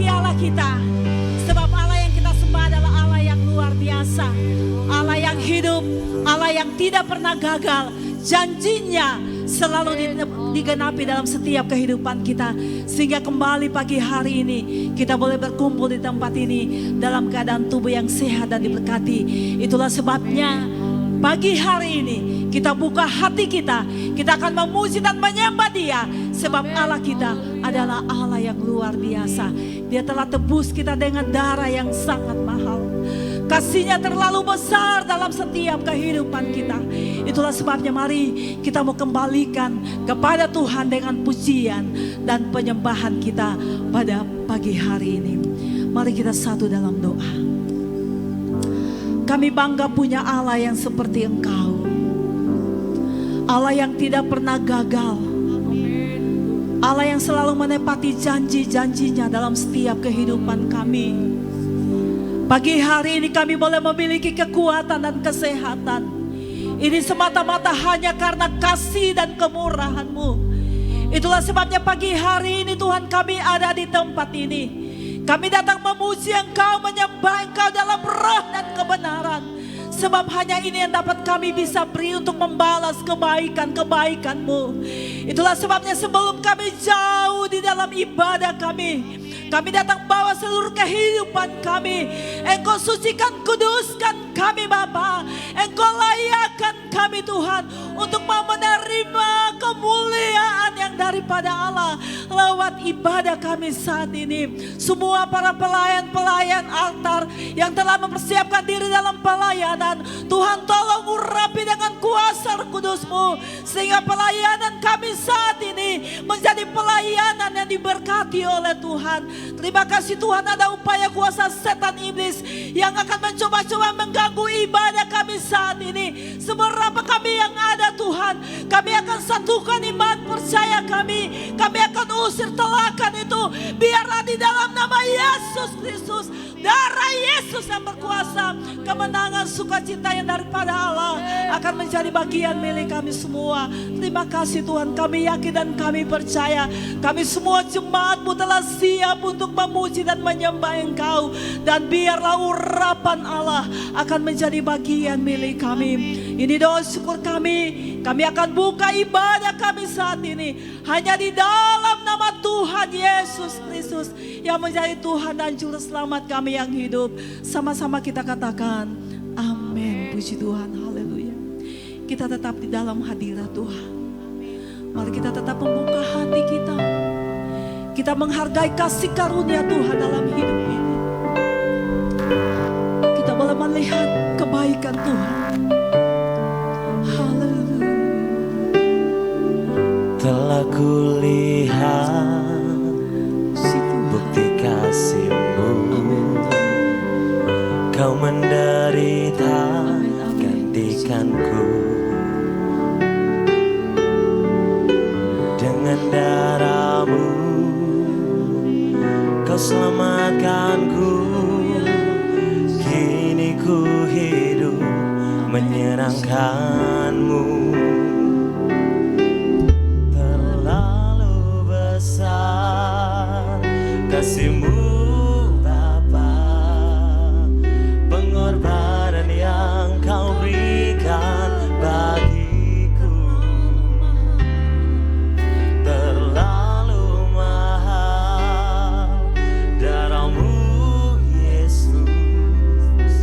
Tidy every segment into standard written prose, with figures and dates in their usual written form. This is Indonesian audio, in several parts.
bagi Allah kita. Sebab Allah yang kita sembah adalah Allah yang luar biasa. Allah yang hidup, Allah yang tidak pernah gagal. Janjinya selalu digenapi dalam setiap kehidupan kita. Sehingga kembali pagi hari ini kita boleh berkumpul di tempat ini dalam keadaan tubuh yang sehat dan diberkati. Itulah sebabnya pagi hari ini kita buka hati kita. Kita akan memuji dan menyembah Dia. Sebab Allah kita adalah Allah yang luar biasa. Dia telah tebus kita dengan darah yang sangat mahal. Kasih-Nya terlalu besar dalam setiap kehidupan kita. Itulah sebabnya mari kita mau kembalikan kepada Tuhan dengan pujian dan penyembahan kita pada pagi hari ini. Mari kita satu dalam doa. Kami bangga punya Allah yang seperti Engkau. Allah yang tidak pernah gagal. Allah yang selalu menepati janji-janjinya dalam setiap kehidupan kami. Pagi hari ini kami boleh memiliki kekuatan dan kesehatan. Ini semata-mata hanya karena kasih dan kemurahan-Mu. Itulah sebabnya pagi hari ini Tuhan kami ada di tempat ini. Kami datang memuji Engkau, menyembah Engkau dalam roh dan kebenaran. Sebab hanya ini yang dapat kami bisa beri untuk membalas kebaikan-kebaikan-Mu. Itulah sebabnya sebelum kami jauh di dalam ibadah kami datang bawa seluruh kehidupan kami. Engkau sucikan, kuduskan kami Bapa. Engkau layakkan kami Tuhan untuk mau menerima kemuliaan yang daripada Allah lewat ibadah kami saat ini. Semua para pelayan-pelayan altar yang telah mempersiapkan diri dalam pelayanan, Tuhan tolong urapi dengan kuasa Roh Kudus-Mu, sehingga pelayanan kami saat ini menjadi pelayanan yang diberkati oleh Tuhan. Terima kasih Tuhan, ada upaya kuasa setan iblis yang akan mencoba-coba mengganggu ibadah kami saat ini. Seberapa kami yang ada Tuhan, kami akan satukan iman percaya kami. Kami akan usir telakan itu. Biarlah di dalam nama Yesus Kristus, darah Yesus yang berkuasa, kemenangan sukacita yang daripada Allah akan menjadi bagian milik kami semua. Terima kasih Tuhan, kami yakin dan kami percaya kami semua jemaat-Mu telah siap untuk memuji dan menyembah Engkau. Dan biarlah urapan Allah akan menjadi bagian milik kami. Ini doa syukur kami. Kami akan buka ibadah kami saat ini hanya di dalam nama Tuhan Yesus Kristus yang menjadi Tuhan dan Juru Selamat kami yang hidup. Sama-sama kita katakan amin. Puji Tuhan, haleluya. Kita tetap di dalam hadirat Tuhan. Mari kita tetap membuka hati kita. Kita menghargai kasih karunia Tuhan dalam hidup ini. Kita boleh melihat kebaikan Tuhan. Haleluya. Telah kulihat bukti kasih-Mu. Kau menderita gantikanku. Dengan darah-Mu Kau selamatkanku. Kini ku hidup menyenangkan-Mu. Terlalu besar kasih-Mu Bapa, pengorbanan yang Kau berikan bagiku. Terlalu mahal darah-Mu Yesus,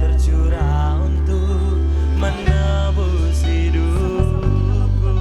tercurah untuk menebus hidupku.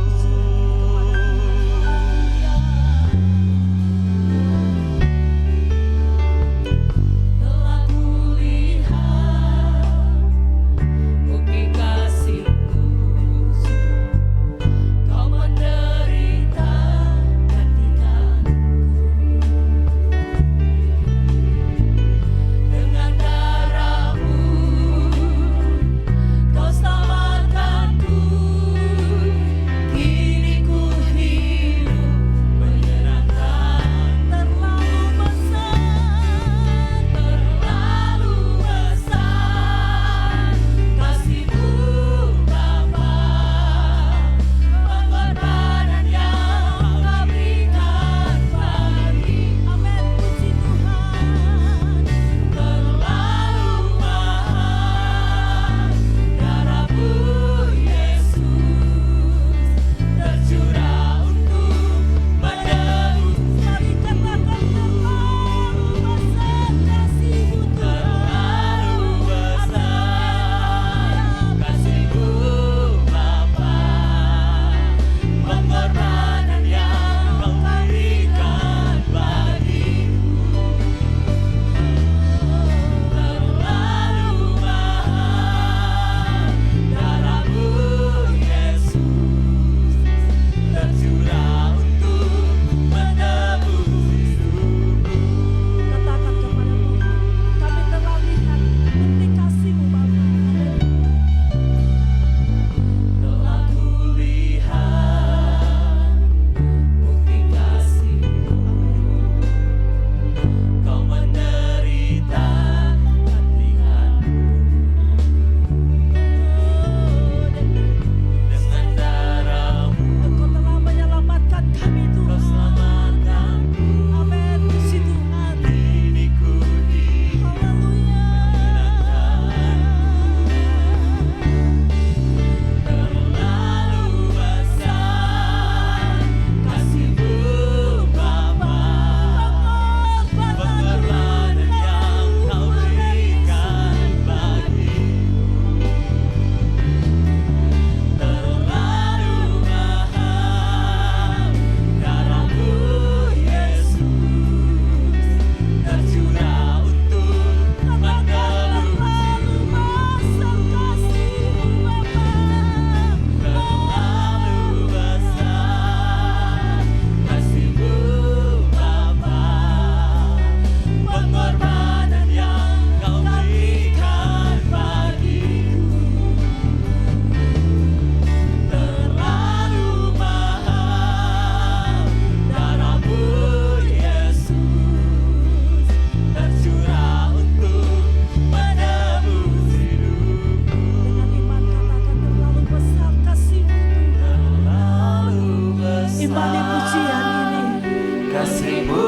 kasih-Mu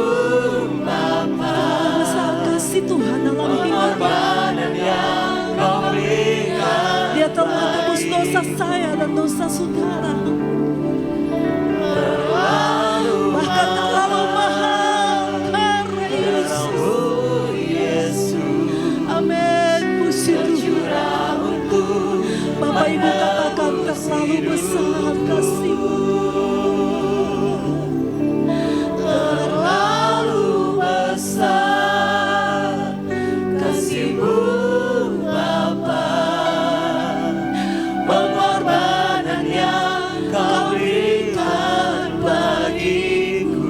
Bapa, besar kasih Tuhan dalam hidupnya. pengorbanan yang Kau berikan Dia telah menebus dosa saya dan dosa saudara. Bahkan terlalu mahal karena Yesus. darah-Mu Yesus Amin. Puji Tuhan. tercurah untuk Bapak Ibu katakan terlalu besar kasih-Mu. terlalu besar kasih-Mu Bapa, pengorbanan yang Kau berikan bagiku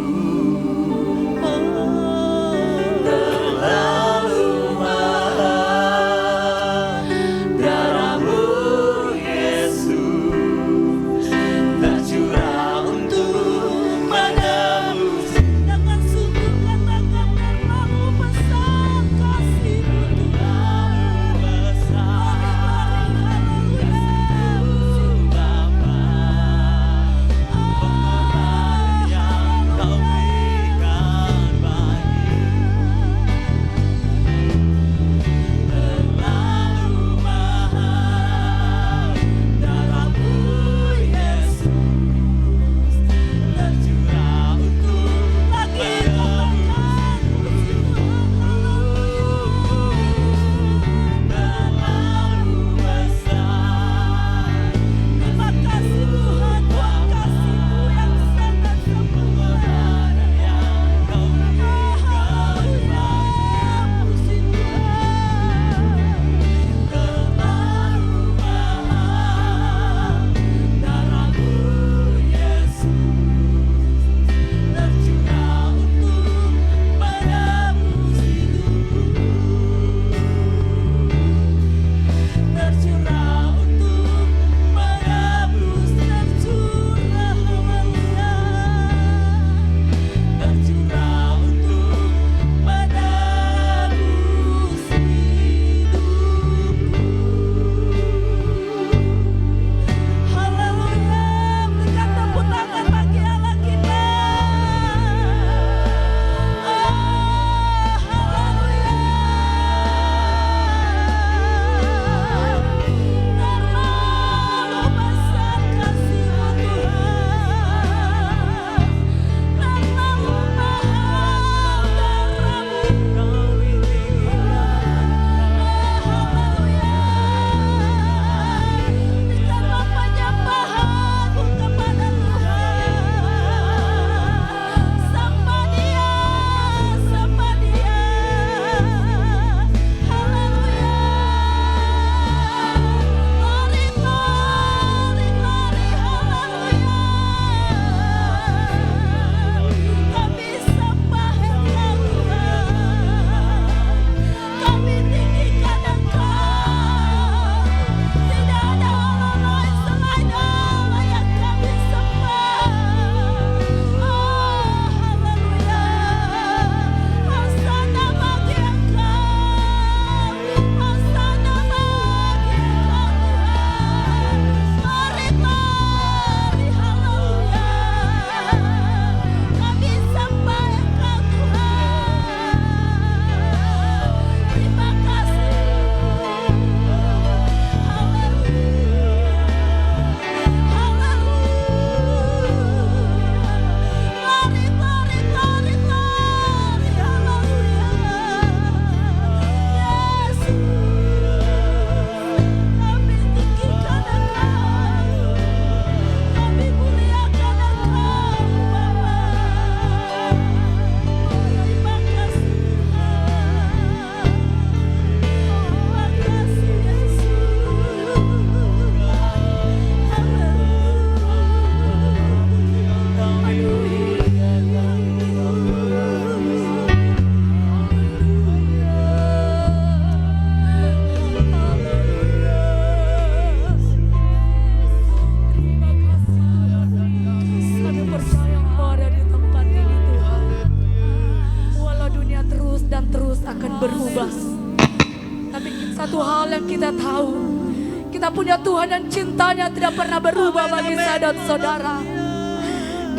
terlalu mahal. Darah-Mu Yesus tercurah untuk menebus. Dengan sungguh katakan terlalu besar kasih-Mu Tuhan. Besar Bapa, pengorbanan yang Kau berikan terlalu mahal. Darah-Mu Yesus tercurah untuk Lagi katakan puji Tuhan. terlalu besar. Terima kasih Tuhan buat kasih-Mu yang sangat sempurna. Haleluya. Puji Tuhan. Terlalu mahal. Darah-Mu Yesus tercurah untuk menebus hidupku, tercurah untuk menebus, tercurah, haleluya, tercurah untuk menebus hidupku. Haleluya. Berikan tepuk tangan bagi Allah kita. Haleluya. Terlalu besar kasih-Mu Tuhan. Terlalu mahal darah-Mu. Berikanlah penyembahanmu kepada Tuhan. Sembah Dia, sembah Dia. Haleluya. Glory, glory, glory, haleluya. Kami sembah Engkau Tuhan. Kami tinggikan Engkau. Tidak ada Allah lain selain Allah yang kami sembah. Oh, haleluya. Hosana bagi Engkau. Hosana bagi Engkau Tuhan. Glory, glory, haleluya. Kami sembah Engkau Tuhan. Terima kasih. Kami percaya Engkau ada di tempat ini Tuhan. Walau dunia terus dan terus akan berubah, tapi satu hal yang kita tahu, kita punya Tuhan yang cintanya tidak pernah berubah bagi saya dan saudara.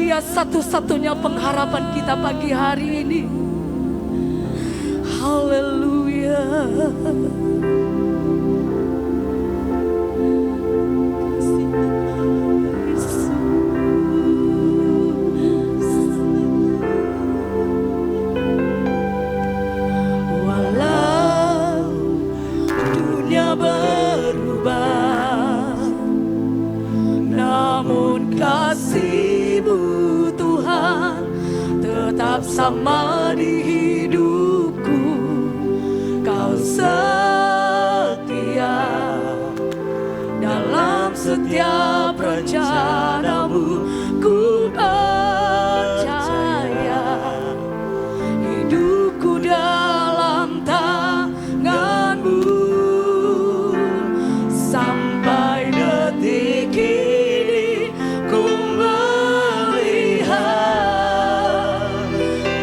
Dia satu-satunya pengharapan kita pagi hari ini. Haleluya. Walau dunia berubah, namun kasih-Mu Tuhan tetap sama di hidupku. Kau setia dalam setiap rencana-Mu. Ku percaya hidupku dalam tangan-Mu. Sampai detik ini ku melihat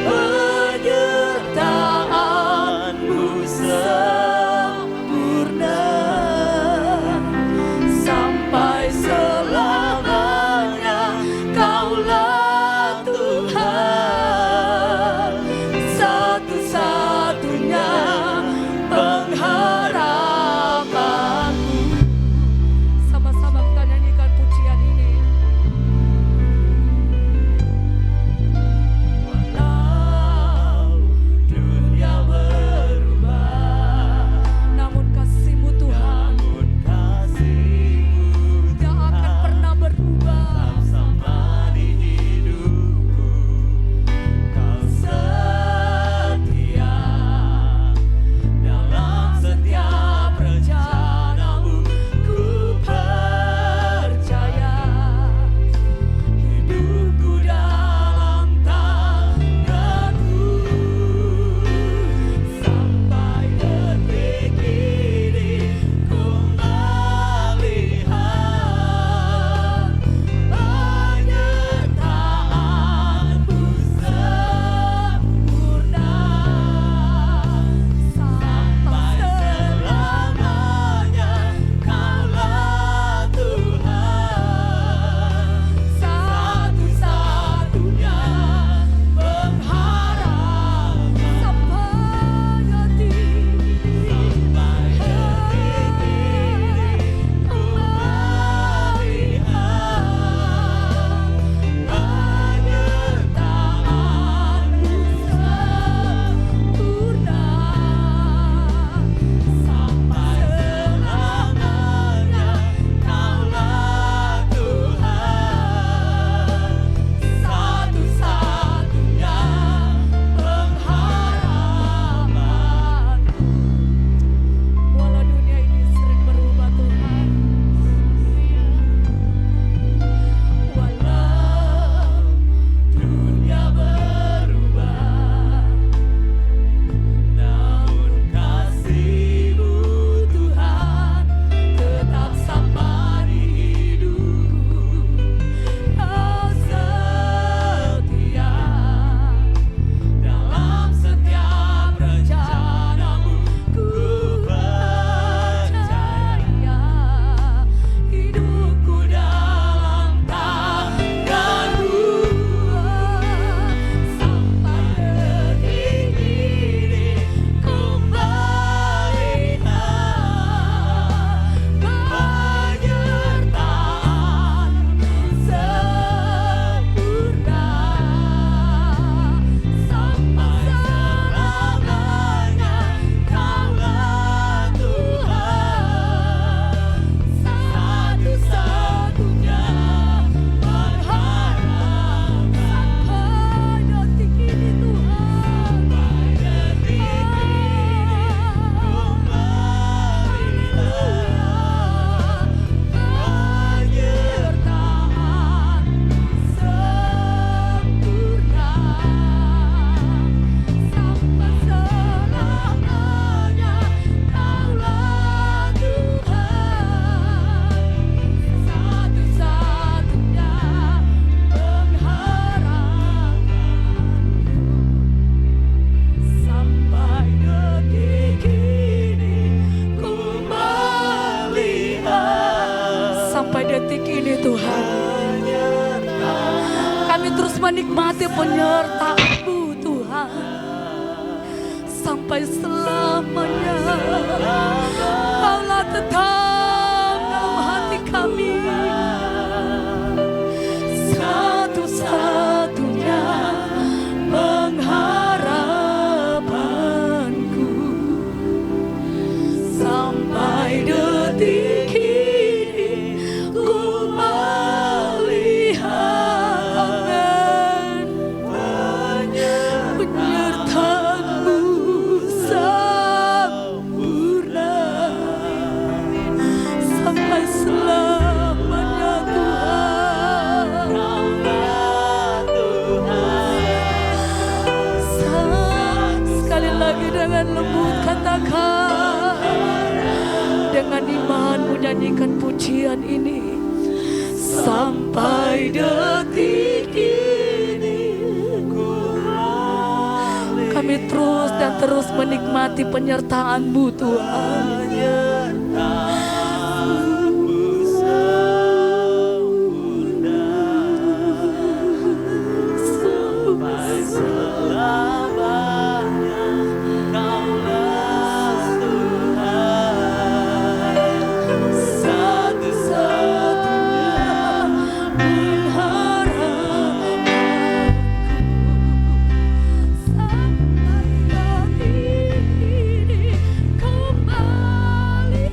penyertaan-Mu sempurna. Sampai selamanya sampai selamanya. Kaulah tetap dalam hati kami, satu-satunya pengharapanku sampai detik ini. Ku melihat penyertaan-Mu sempurna sampai selamanya Tuhan. Sekali lagi dengan lembut katakan, dengan iman menyanyikan pujian ini. Sampai detik ini kami terus dan terus menikmati penyertaan-Mu Tuhan. Sampai detik ini kembali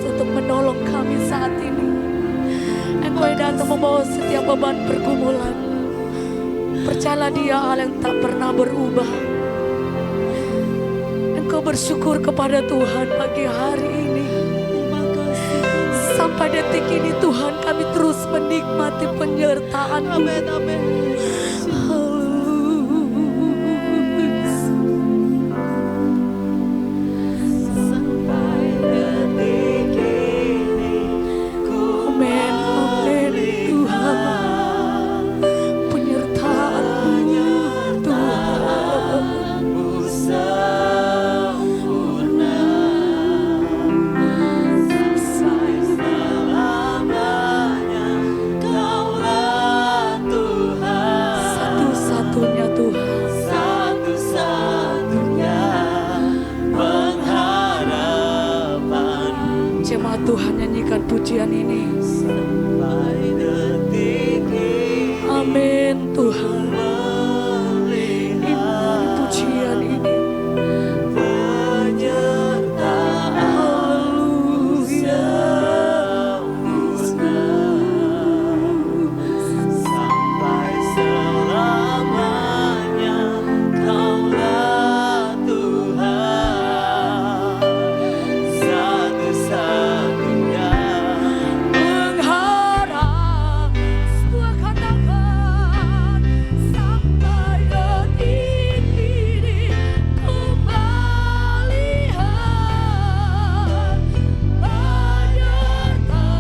untuk menolong kami saat ini. Engkau yang datang membawa setiap beban pergumulan. Percayalah Dia Allah yang tak pernah berubah. Engkau bersyukur kepada Tuhan pagi hari ini. Sampai detik ini Tuhan kami terus menikmati penyertaan-Mu. Amin, amin. Tuhan nyanyikan pujian ini. Amin Tuhan. Ini pujian ini. Haleluya. Sampai selamanya Kaulah Tuhan satu-satunya. Mengharap sebuah katakan sampai detik ini ku melihat penyertaan-Mu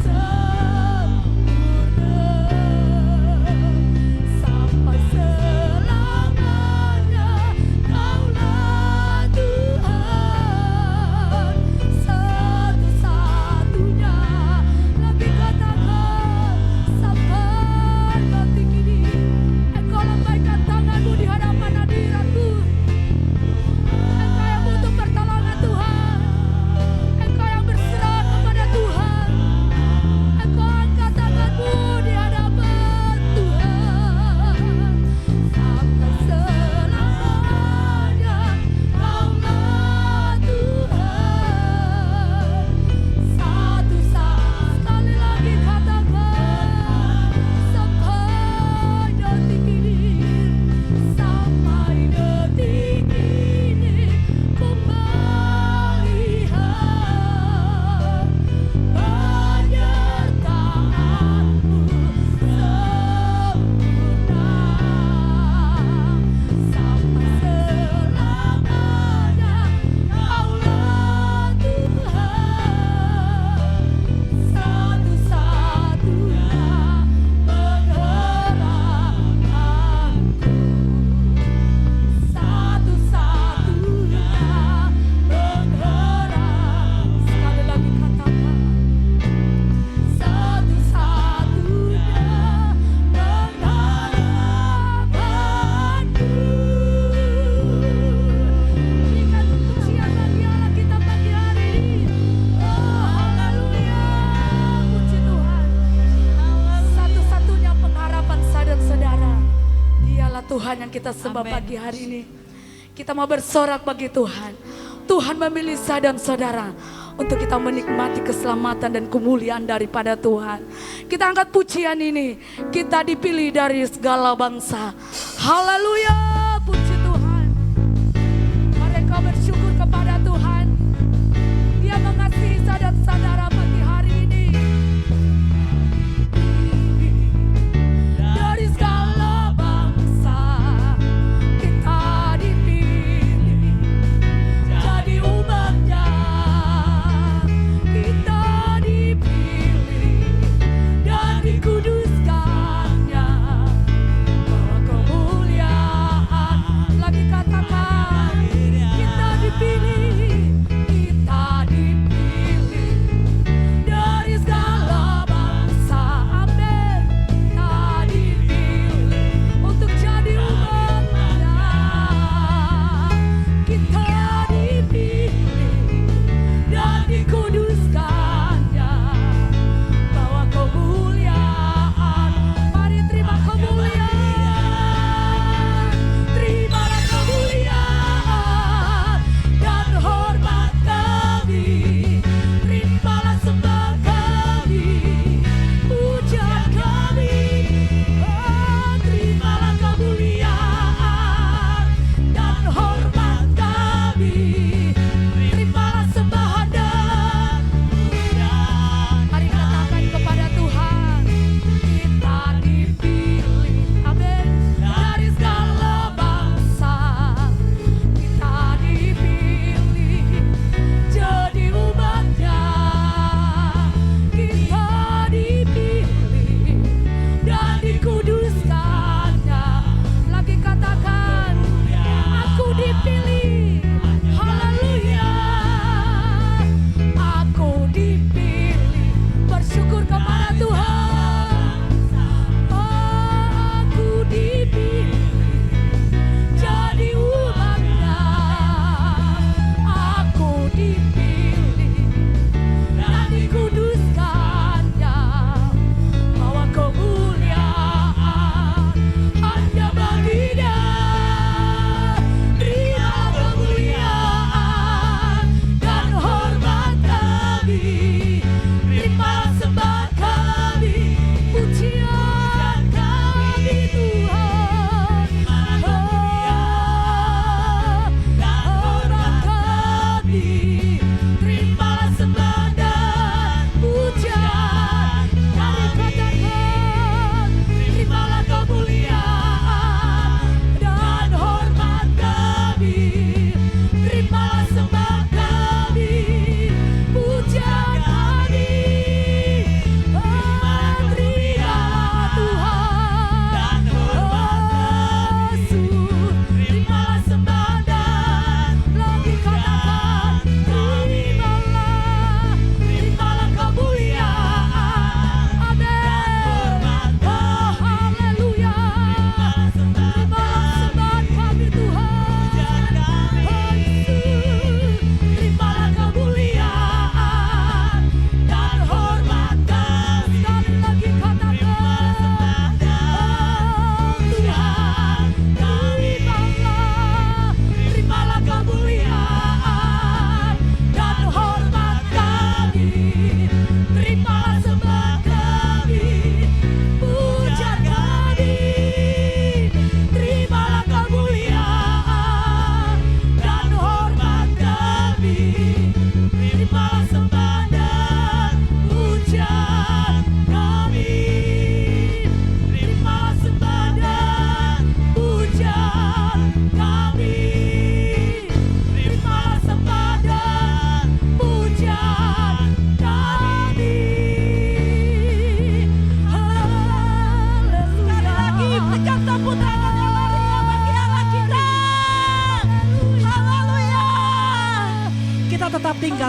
sempurna. Sampai selamanya Kaulah Tuhan satu-satunya. Lagi katakan sampai detik ini Engkau lambaikan tangan-Mu di hadapan hadirat-Mu. Engkau yang butuh pertolongan Tuhan. Engkau yang berserah kepada Tuhan. Engkau angkat tangan-Mu di hadapan Tuhan. Sampai selamanya Kaulah Tuhan satu-satunya. Sekali lagi katakan sampai detik ini. Sampai detik ini ku melihat penyertaan-Mu sempurna. Sampai selamanya Kaulah Tuhan satu-satunya pengharapanku. Satu-satunya pengharap. Sekali lagi katakan satu-satunya pengharapanku. Berikan pujian bagi Allah kita pagi hari ini. Oh haleluya, puji Tuhan. Satu-satunya pengharapan saudara-saudara, Dialah Tuhan yang kita sembah pagi hari ini. Kita mau bersorak bagi Tuhan. Tuhan memilih saya dan saudara untuk kita menikmati keselamatan dan kemuliaan daripada Tuhan. Kita angkat pujian ini. Kita dipilih dari segala bangsa. Haleluya, puji Tuhan. Mereka bersyukur kepada Tuhan. Dia mengasihi saya dan saudara pagi hari ini. Dari segala bangsa kita dipilih jadi umatnya. Kita dipilih dan dikuduskannya. Bahwa kemuliaan, lagi katakan kita dipilih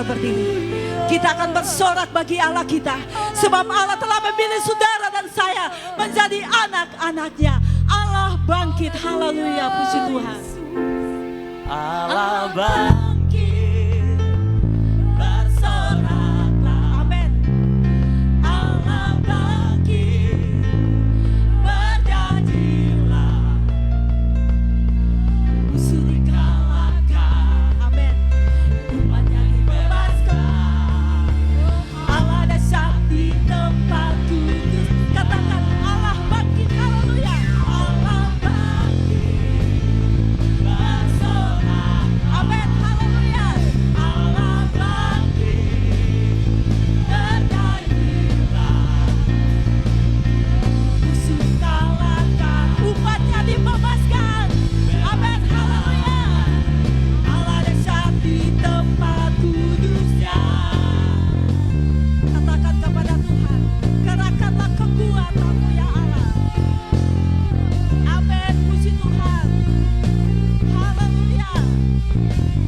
seperti ini. Kita akan bersorak bagi Allah kita. Sebab Allah telah memilih saudara dan saya menjadi anak-anaknya. Allah bangkit, haleluya, puji Tuhan. Allah bangkit, bersoraklah. Amin. Allah bangkit, berjanjilah, musuh dikalahkan, Amin. umatnya dibebaskan. Allah dahsyat di tempat kudus. Katakan Allah bangkit, haleluya. Allah bangkit, bersorak. Amin, haleluya. Allah bangkit, berjanjilah, musuh kalahkan, Umatnya dibebaskan. Amin, haleluya. Allah dahsyat di tempat kudusnya. Katakan kepada Tuhan, kerahkanlah kekuatan-Mu ya Allah. Amin, puji Tuhan. Haleluya.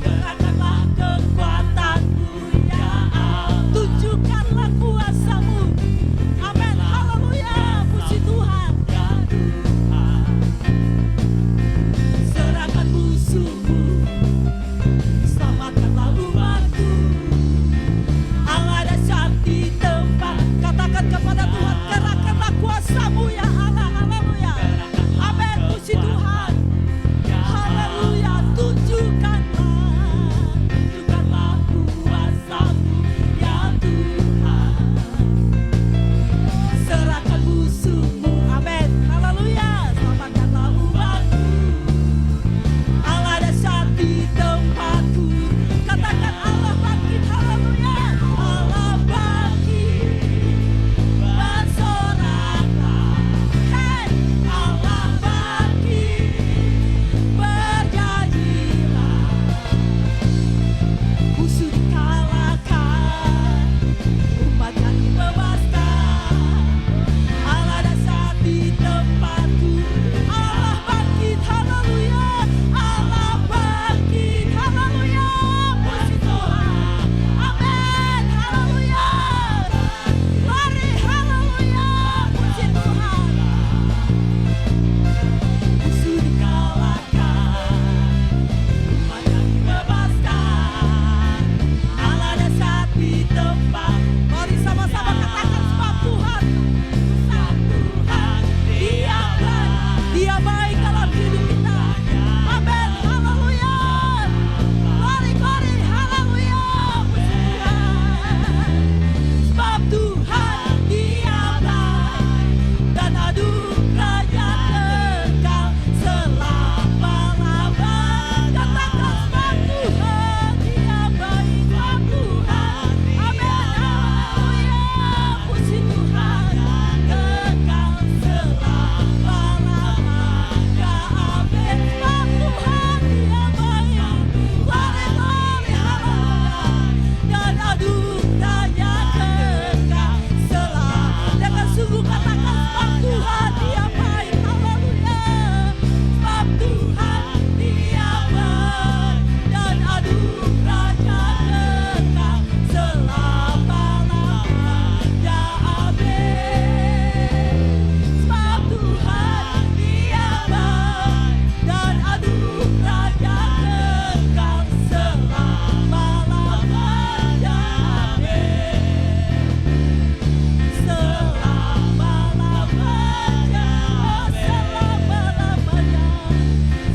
Kerahkanlah kekuatan-Mu ya Allah. Tunjukkanlah kuasa-Mu. Amin, haleluya, puji Tuhan. Ya Tuhan, serahkan musuhmu, selamatkanlah umatmu. Allah dahsyat di tempat. Katakan kepada Tuhan, kerahkanlah kuasa-Mu ya Allah. Haleluya. Amin, puji Tuhan. Haleluya, Tunjukkanlah kuasa-Mu ya Tuhan. Serahkan musuhmu, Amin, haleluya. selamatkanlah umatmu. Allah dahsyat di tempatku. Katakan Allah bangkit, haleluya. Allah bangkit, bersoraklah. Hey, Allah bangkit, berjanjilah, musuh dikalahkan, umatnya dibebaskan. Allah dahsyat di tempatku. Allah bangkit, haleluya. Allah bangkit, haleluya. Puji Tuhan. Amin, haleluya. Mari, haleluya. Puji Tuhan. Musuh dikalahkan, umatnya dibebaskan. Allah dahsyat di tempat. Mari sama-sama katakan sebab Tuhan. Sebab Tuhan Dia baik. Dia baik dalam hidup kita. Amin, haleluya. Mari, mari, haleluya. Puji Tuhan. Sebab Tuhan Dia baik, dan anugerahnya kekal selama-lamanya. Katakan sebab Tuhan Dia baik. Sebab Tuhan. Amin, haleluya. Puji Tuhan. Kekal selama-lamanya. Amin. Sebab Tuhan Dia baik. Mari, mari, haleluya. Dan anugerahnya kekal selama. Dengan sungguh katakan sebab Tuhan Dia baik. Haleluya. Sebab Tuhan Dia baik, dan anugerahnya kekal selama-lamanya. Amin. Sebab Tuhan Dia baik, dan anugerahnya kekal selama-lamanya. Amin. Selama-lamanya, selama-lamanya,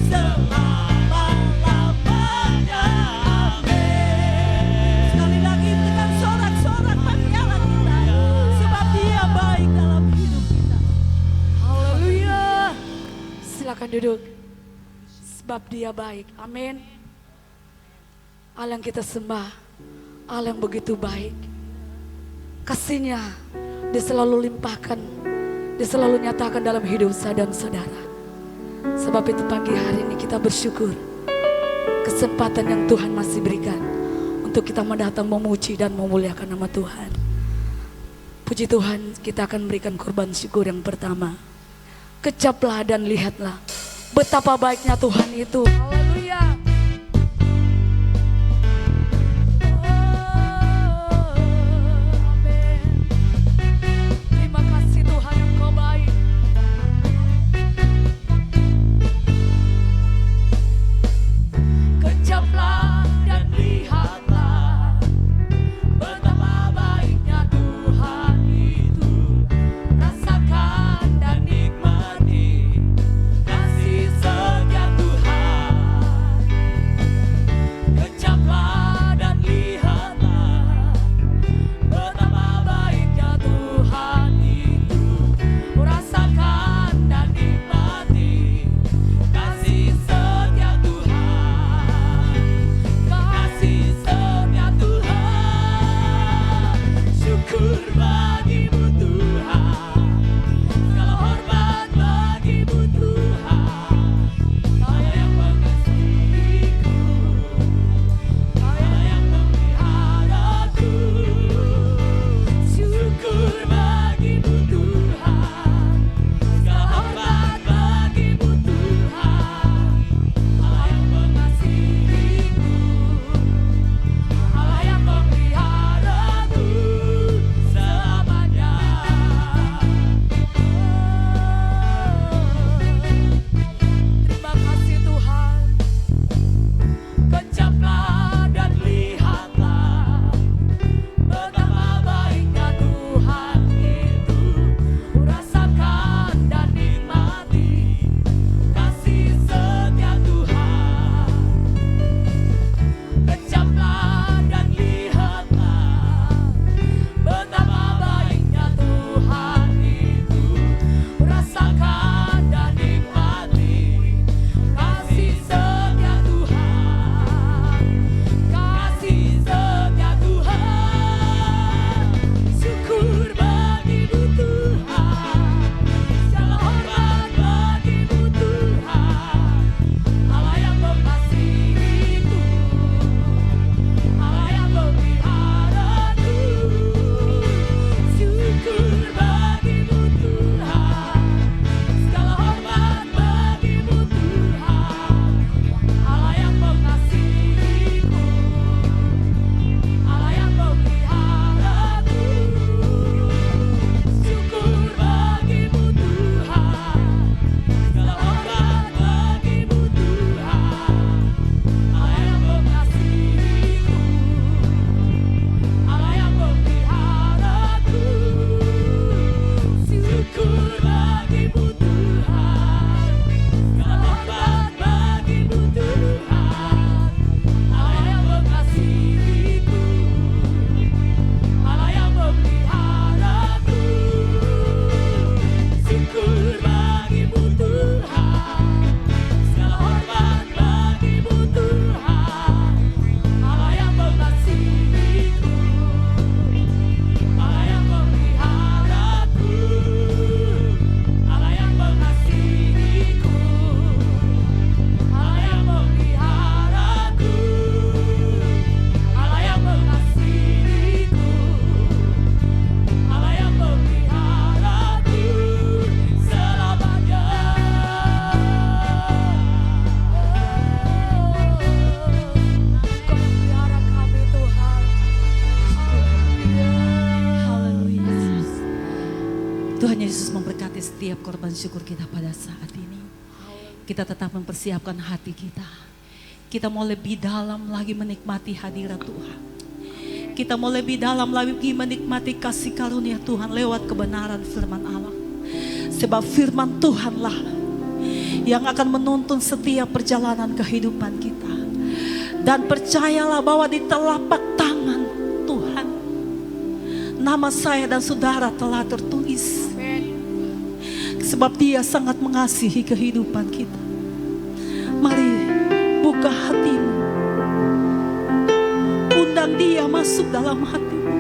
selama-lamanya. Amin. Sekali lagi dengan sorak-sorak bagi Allah kita. Sebab Dia baik dalam hidup kita. Haleluya. Silakan duduk. Sebab Dia baik. Amin. Allah yang kita sembah, Allah yang begitu baik. Kasih-Nya Dia selalu limpahkan, Dia selalu nyatakan dalam hidup saya dan saudara. Sebab itu pagi hari ini kita bersyukur kesempatan yang Tuhan masih berikan untuk kita mendatang memuji dan memuliakan nama Tuhan. Puji Tuhan, kita akan berikan korban syukur yang pertama. Kecaplah dan lihatlah betapa baiknya Tuhan itu. Haleluya. Oh. Syukur bagimu Tuhan, segala hormat bagimu Tuhan. Kau yang mengasihiku, Kau yang memeliharaku. Syukur bagimu Tuhan, segala hormat bagimu Tuhan. Allah yang mengasihiku, Allah yang memeliharaku selamanya. Terima kasih Tuhan. Kejaplah dan lihatlah betapa baiknya Tuhan itu. Rasakan dan nikmati kasih setia Tuhan. Kejaplah dan lihatlah betapa baiknya Tuhan itu. Rasakan dan nikmati kasih setia Tuhan. Kasih setia Tuhan. Syukur bagimu Tuhan, segala hormat bagimu Tuhan. Allah yang mengasihiku, Allah yang memeliharaku. Syukur bagimu Tuhan, segala hormat bagimu Tuhan. Allah yang mengasihiku, Allah yang memeliharaku. Syukur bagimu Tuhan, segala hormat bagimu Tuhan. Allah yang mengasihiku, Allah yang memeliharaku. Syukur bagimu Tuhan, segala hormat bagimu Tuhan. Allah yang mengasihiku, Allah yang memeliharaku. Syukur bagimu Tuhan, segala hormat bagimu Tuhan. Allah yang mengasihiku, Allah yang memeliharaku. Allah yang mengasihiku, Allah yang memeliharaku. Allah yang mengasihiku, Allah yang memeliharaku selamanya. Kau memelihara kami Tuhan. Haleluya. Tuhan Yesus memberkati setiap korban syukur kita pada saat ini. Kita tetap mempersiapkan hati kita. Kita mau lebih dalam lagi menikmati hadirat Tuhan. Kita mau lebih dalam lagi menikmati kasih karunia Tuhan lewat kebenaran firman Allah. Sebab firman Tuhanlah yang akan menuntun setiap perjalanan kehidupan kita. Dan percayalah bahwa di telapak tangan Tuhan, nama saya dan saudara telah tertulis. Sebab Dia sangat mengasihi kehidupan kita. Mari buka hatimu, undang Dia masuk dalam hatimu.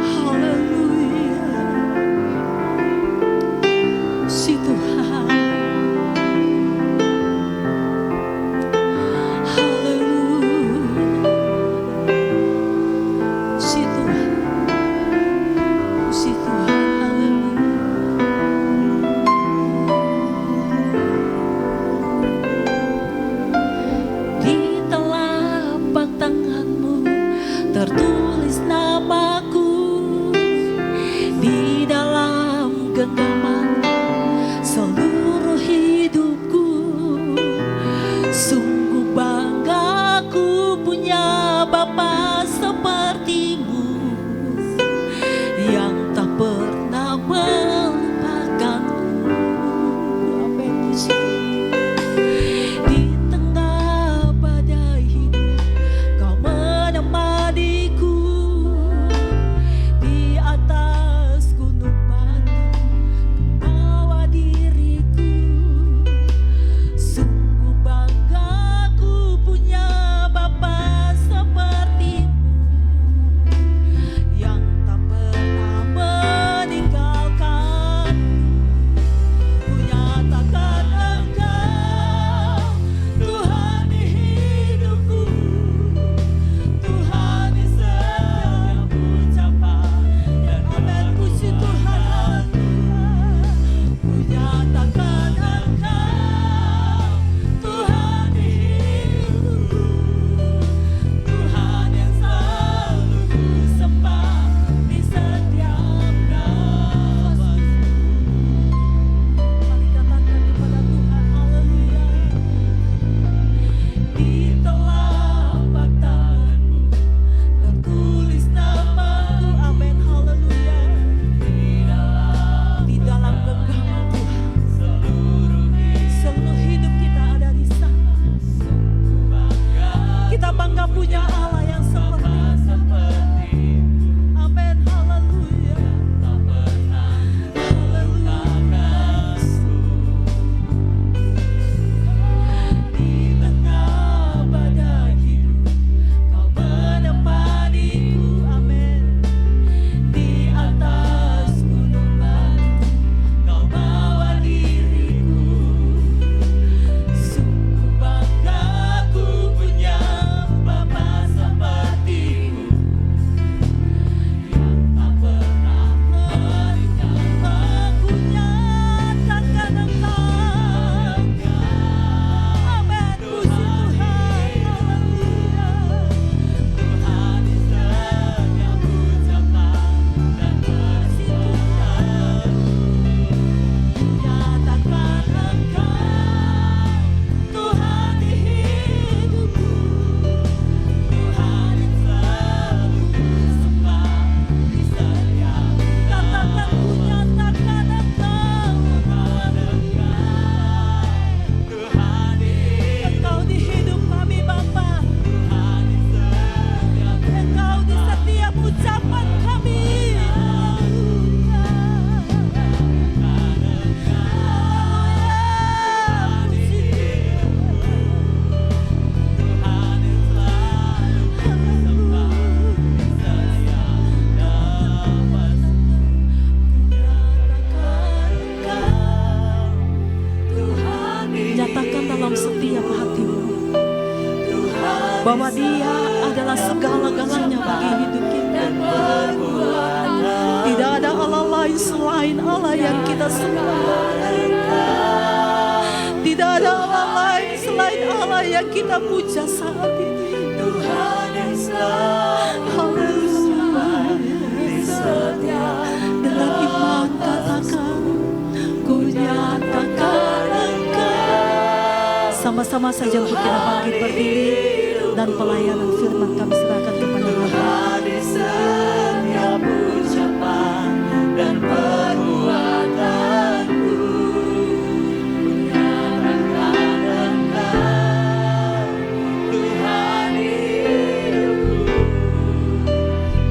Haleluya. Si Tuhan. Haleluya. Si Tuhan. Si Tuhan. Haleluya. Di telapak tanganmu tertulis namaku, di dalam genggaman seluruh hidupku. Sungguh bangga ku punya Bapa sepertimu, yang tak pernah melupakanku. Amin. Di tengah badai hidup Kau menemaniku. yang kita sembah. Tidak ada Allah lain selain Allah yang kita puja saat ini. Tuhan yang selalu Haleluya. setia. Dengan iman katakan, ku nyatakan Engkau. Sama-sama saja untuk kita bangkit berdiri dan pelayanan firman kami serahkan kepada Allah. Tuhan di setiap ucapan dan perbuatanku, nyatakan Engkau, Tuhan hidupku,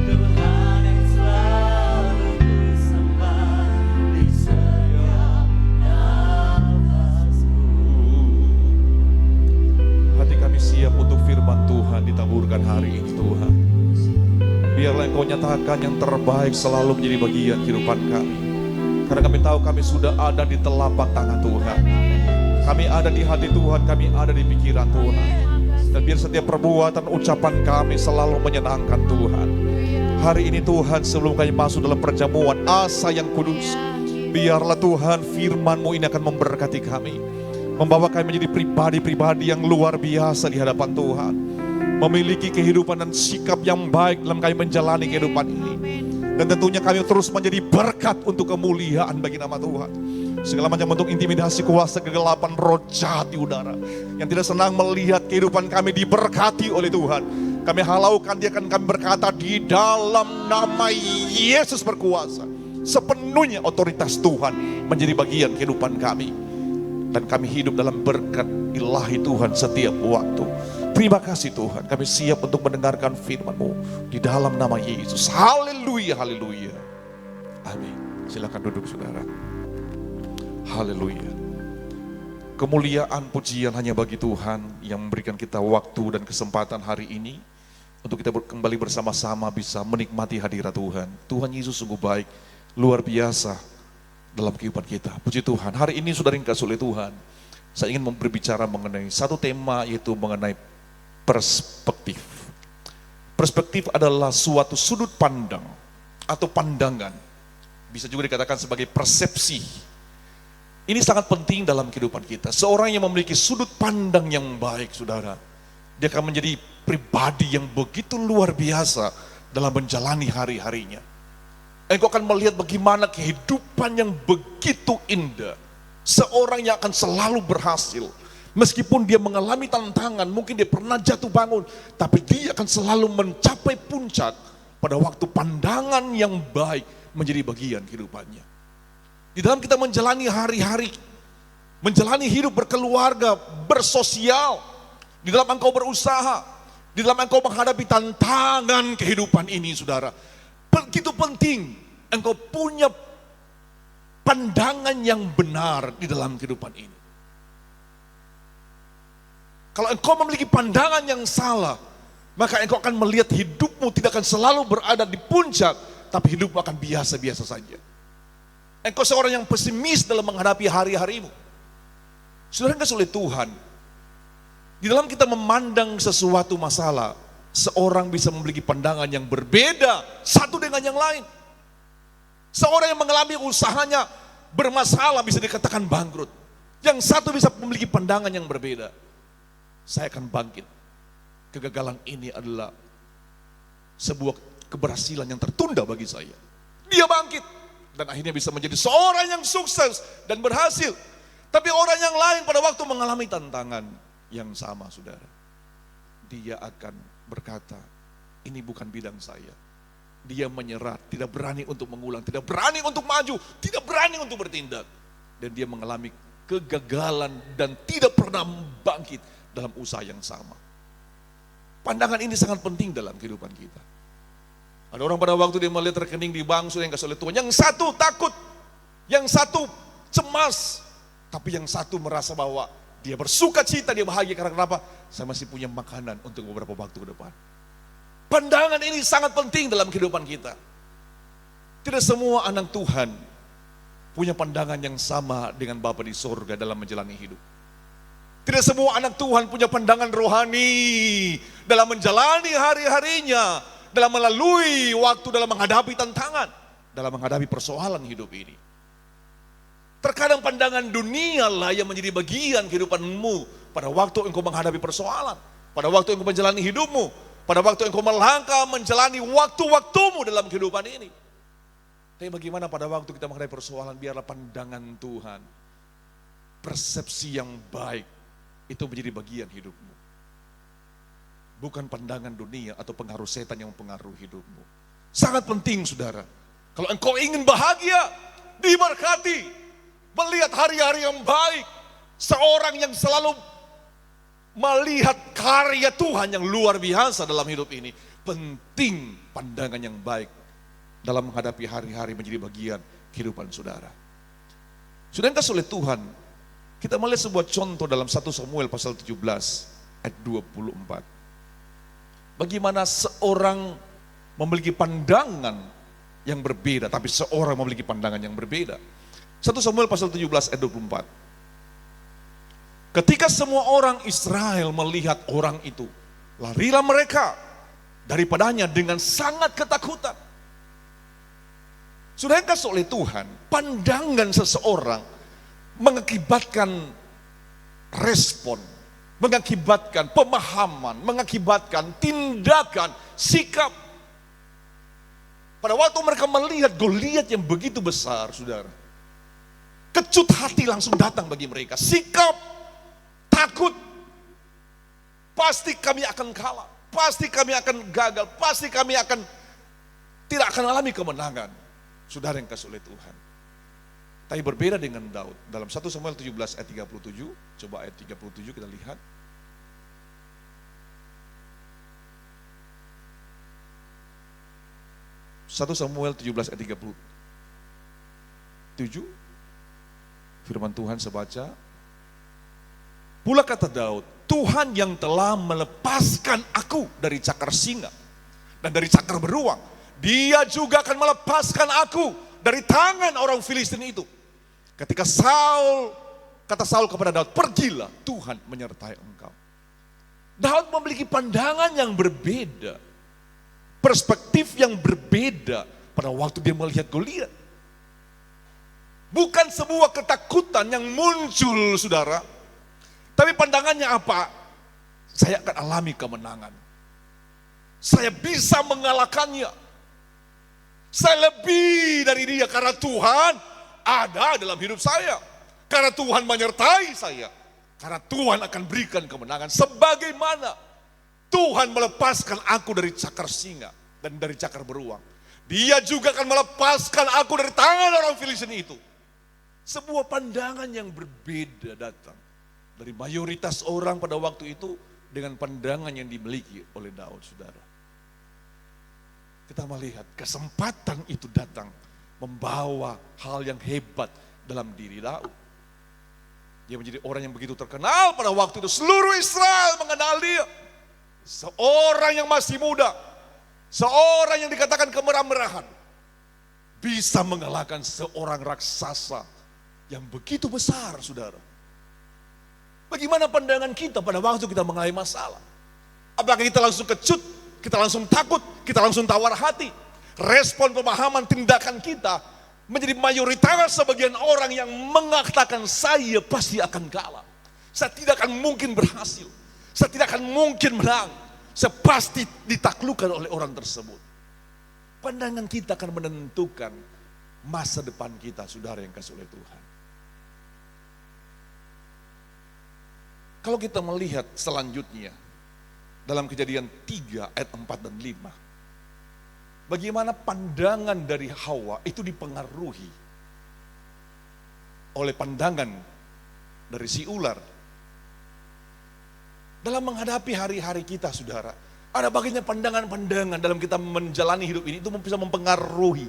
Tuhan yang selalu kusembah di setiap nafasku. Hati kami siap untuk firman Tuhan ditaburkan hari ini Tuhan. Biarlah Engkau nyatakan yang terbaik selalu menjadi bagian kehidupan kami. Karena kami tahu kami sudah ada di telapak tangan Tuhan. Kami ada di hati Tuhan, kami ada di pikiran Tuhan. Dan biar setiap perbuatan ucapan kami selalu menyenangkan Tuhan. Hari ini Tuhan, sebelum kami masuk dalam perjamuan asa yang kudus, biarlah Tuhan firman-Mu ini akan memberkati kami, membawa kami menjadi pribadi-pribadi yang luar biasa di hadapan Tuhan, memiliki kehidupan dan sikap yang baik dalam kami menjalani kehidupan ini. Dan tentunya kami terus menjadi berkat untuk kemuliaan bagi nama Tuhan. Segala macam bentuk intimidasi, kuasa kegelapan, roh jahat di udara yang tidak senang melihat kehidupan kami diberkati oleh Tuhan, kami halaukan, dia akan kami berkata, di dalam nama Yesus berkuasa, sepenuhnya otoritas Tuhan menjadi bagian kehidupan kami. Dan kami hidup dalam berkat ilahi Tuhan setiap waktu. Terima kasih Tuhan, kami siap untuk mendengarkan firman-Mu di dalam nama Yesus. Haleluya, haleluya. Amin. Silakan duduk saudara. Haleluya. Kemuliaan pujian hanya bagi Tuhan yang memberikan kita waktu dan kesempatan hari ini untuk kita kembali bersama-sama bisa menikmati hadirat Tuhan. Tuhan Yesus sungguh baik, luar biasa dalam kehidupan kita. Puji Tuhan. Hari ini saudara yang dikasihi oleh Tuhan, saya ingin berbicara mengenai satu tema, yaitu mengenai perspektif. Perspektif adalah suatu sudut pandang atau pandangan. Bisa juga dikatakan sebagai persepsi. Ini sangat penting dalam kehidupan kita. Seorang yang memiliki sudut pandang yang baik, saudara, dia akan menjadi pribadi yang begitu luar biasa dalam menjalani hari-harinya. Engkau akan melihat bagaimana kehidupan yang begitu indah. Seorang yang akan selalu berhasil. Meskipun dia mengalami tantangan, mungkin dia pernah jatuh bangun, tapi dia akan selalu mencapai puncak pada waktu pandangan yang baik menjadi bagian kehidupannya. Di dalam kita menjalani hari-hari, menjalani hidup berkeluarga, bersosial, di dalam engkau berusaha, di dalam engkau menghadapi tantangan kehidupan ini, saudara, begitu penting engkau punya pandangan yang benar di dalam kehidupan ini. Kalau engkau memiliki pandangan yang salah, maka engkau akan melihat hidupmu tidak akan selalu berada di puncak, tapi hidupmu akan biasa-biasa saja. Engkau seorang yang pesimis dalam menghadapi hari-harimu. Saudara yang dikasihi oleh Tuhan, di dalam kita memandang sesuatu masalah, seorang bisa memiliki pandangan yang berbeda satu dengan yang lain. Seorang yang mengalami usahanya bermasalah bisa dikatakan bangkrut. Yang satu bisa memiliki pandangan yang berbeda. Saya akan bangkit. Kegagalan ini adalah sebuah keberhasilan yang tertunda bagi saya. Dia bangkit dan akhirnya bisa menjadi seorang yang sukses dan berhasil. Tapi orang yang lain pada waktu mengalami tantangan yang sama, saudara, dia akan berkata, ini bukan bidang saya. Dia menyerah, tidak berani untuk mengulang, tidak berani untuk maju, tidak berani untuk bertindak. Dan dia mengalami kegagalan dan tidak pernah bangkit dalam usaha yang sama. Pandangan ini sangat penting dalam kehidupan kita. Ada orang pada waktu dia melihat rekening di bank sudah yang kasih oleh Tuhan, yang satu takut, yang satu cemas, tapi yang satu merasa bahwa dia bersuka cita, dia bahagia karena kenapa? Saya masih punya makanan untuk beberapa waktu ke depan. Pandangan ini sangat penting dalam kehidupan kita. Tidak semua anak Tuhan punya pandangan yang sama dengan Bapa di surga dalam menjalani hidup. Tidak semua anak Tuhan punya pandangan rohani dalam menjalani hari-harinya, dalam melalui waktu, dalam menghadapi tantangan, dalam menghadapi persoalan hidup ini. Terkadang pandangan dunia lah yang menjadi bagian kehidupanmu pada waktu engkau menghadapi persoalan, pada waktu engkau menjalani hidupmu, pada waktu engkau melangkah menjalani waktu-waktumu dalam kehidupan ini. Tapi bagaimana pada waktu kita menghadapi persoalan, biarlah pandangan Tuhan, persepsi yang baik itu menjadi bagian hidupmu. Bukan pandangan dunia atau pengaruh setan yang mempengaruhi hidupmu. Sangat penting saudara, kalau engkau ingin bahagia, diberkati, melihat hari-hari yang baik, seorang yang selalu melihat karya Tuhan yang luar biasa dalam hidup ini, penting pandangan yang baik dalam menghadapi hari-hari menjadi bagian kehidupan saudara. Saudara yang kasih oleh Tuhan, kita melihat sebuah contoh dalam 1 Samuel pasal 17 ayat 24. Bagaimana seorang memiliki pandangan yang berbeda, tapi seorang memiliki pandangan yang berbeda. 1 Samuel pasal 17 ayat 24. Ketika semua orang Israel melihat orang itu, larilah mereka daripadanya dengan sangat ketakutan. Sudah kasih oleh Tuhan, pandangan seseorang mengakibatkan respon, mengakibatkan pemahaman, mengakibatkan tindakan, sikap. Pada waktu mereka melihat Goliat yang begitu besar, saudara, kecut hati langsung datang bagi mereka. Sikap, takut, pasti kami akan kalah, pasti kami akan gagal, pasti kami akan tidak akan alami kemenangan. Saudara yang kasih oleh Tuhan. Tapi berbeda dengan Daud. Dalam 1 Samuel 17 ayat 37, coba ayat 37 kita lihat. Satu Samuel 17 ayat 37, firman Tuhan sebaca, pula kata Daud, Tuhan yang telah melepaskan aku dari cakar singa dan dari cakar beruang, Dia juga akan melepaskan aku dari tangan orang Filistin itu. Ketika kata Saul kepada Daud, pergilah, Tuhan menyertai engkau. Daud memiliki pandangan yang berbeda, perspektif yang berbeda pada waktu dia melihat Goliat. Bukan sebuah ketakutan yang muncul, saudara, tapi pandangannya apa? Saya akan alami kemenangan. Saya bisa mengalahkannya. Saya lebih dari dia karena Tuhan ada dalam hidup saya. Karena Tuhan menyertai saya. Karena Tuhan akan berikan kemenangan. Sebagaimana Tuhan melepaskan aku dari cakar singa dan dari cakar beruang, Dia juga akan melepaskan aku dari tangan orang Filistin itu. Sebuah pandangan yang berbeda datang dari mayoritas orang pada waktu itu dengan pandangan yang dimiliki oleh Daud, saudara. Kita melihat kesempatan itu datang membawa hal yang hebat dalam diri Daud. Dia menjadi orang yang begitu terkenal pada waktu itu. Seluruh Israel mengenal dia. Seorang yang masih muda, seorang yang dikatakan kemerah-merahan, bisa mengalahkan seorang raksasa yang begitu besar, saudara. Bagaimana pandangan kita pada waktu kita mengalami masalah? Apakah kita langsung kecut, kita langsung takut, kita langsung tawar hati? Respon, pemahaman, tindakan kita menjadi mayoritas sebagian orang yang mengatakan saya pasti akan kalah. Saya tidak akan mungkin berhasil. Saya tidak akan mungkin menang. Saya pasti ditaklukkan oleh orang tersebut. Pandangan kita akan menentukan masa depan kita, saudara yang kasih oleh Tuhan. Kalau kita melihat selanjutnya dalam Kejadian 3 ayat 4 dan 5. Bagaimana pandangan dari Hawa itu dipengaruhi oleh pandangan dari si ular. Dalam menghadapi hari-hari kita, saudara, ada bagiannya pandangan-pandangan dalam kita menjalani hidup ini itu bisa mempengaruhi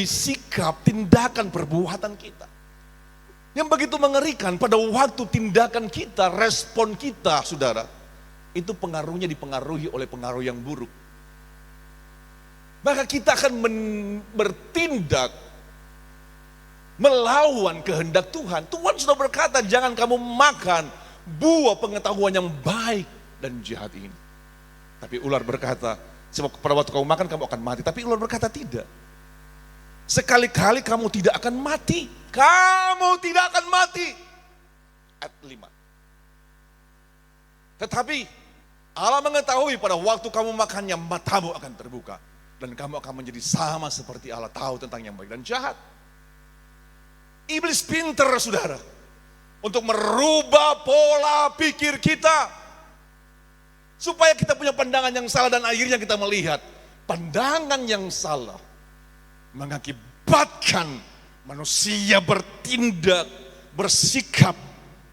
sikap, tindakan, perbuatan kita. Yang begitu mengerikan pada waktu tindakan kita, respon kita, saudara, itu pengaruhnya dipengaruhi oleh pengaruh yang buruk. Maka kita akan bertindak melawan kehendak Tuhan. Tuhan sudah berkata, jangan kamu makan buah pengetahuan yang baik dan jahat ini. Tapi ular berkata, sebab pada waktu kamu makan kamu akan mati. Tapi ular berkata tidak. Sekali-kali kamu tidak akan mati. Kamu tidak akan mati. Ayat 5. Tetapi Allah mengetahui pada waktu kamu makannya matamu akan terbuka. Dan kamu akan menjadi sama seperti Allah, tahu tentang yang baik dan jahat. Iblis pinter saudara. Untuk merubah pola pikir kita. Supaya kita punya pandangan yang salah dan akhirnya kita melihat. Pandangan yang salah mengakibatkan manusia bertindak, bersikap.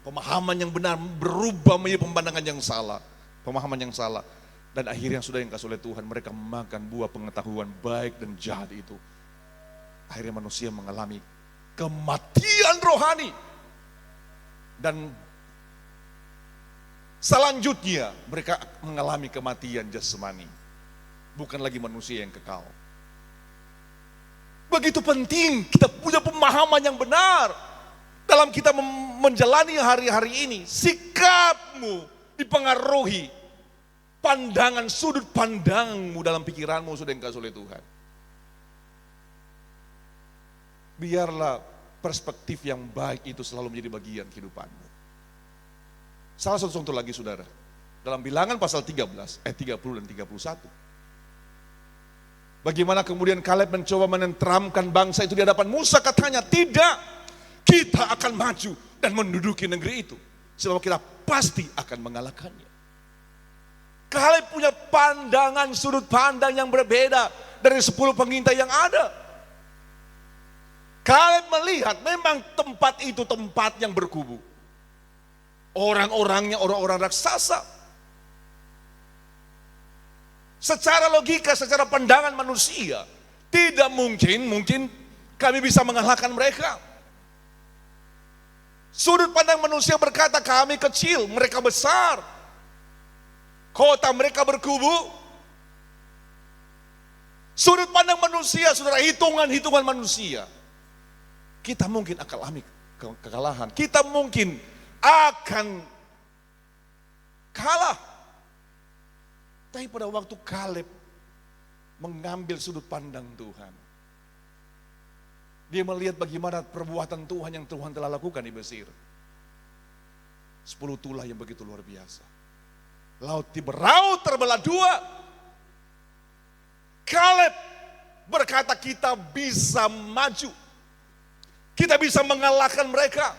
Pemahaman yang benar berubah menjadi pandangan yang salah. Pemahaman yang salah. Dan akhirnya sudah yang kasih oleh Tuhan, mereka makan buah pengetahuan baik dan jahat itu. Akhirnya manusia mengalami kematian rohani. Dan selanjutnya mereka mengalami kematian jasmani. Bukan lagi manusia yang kekal. Begitu penting kita punya pemahaman yang benar. Dalam kita menjalani hari-hari ini, sikapmu dipengaruhi pandangan, sudut pandangmu dalam pikiranmu sudah dikasih oleh Tuhan. Biarlah perspektif yang baik itu selalu menjadi bagian kehidupanmu. Salah satu contoh lagi saudara, dalam Bilangan pasal 13, ayat 30 dan 31. Bagaimana kemudian Kaleb mencoba menenteramkan bangsa itu di hadapan Musa, katanya, tidak. Kita akan maju dan menduduki negeri itu. Sebab kita pasti akan mengalahkannya. Kaleb punya pandangan sudut pandang yang berbeda dari 10 pengintai yang ada. Kaleb melihat memang tempat itu tempat yang berkubu. Orang-orangnya orang-orang raksasa. Secara logika, secara pandangan manusia, tidak mungkin kami bisa mengalahkan mereka. Sudut pandang manusia berkata kami kecil, mereka besar. Kota mereka berkubu. Sudut pandang manusia, saudara, hitungan manusia. Kita mungkin akan alami kekalahan. Kita mungkin akan kalah. Tapi pada waktu Kaleb mengambil sudut pandang Tuhan, dia melihat bagaimana perbuatan Tuhan yang Tuhan telah lakukan di Mesir. 10 tulah yang begitu luar biasa. Laut Tiberaut terbelah 2. Kaleb berkata kita bisa maju. Kita bisa mengalahkan mereka.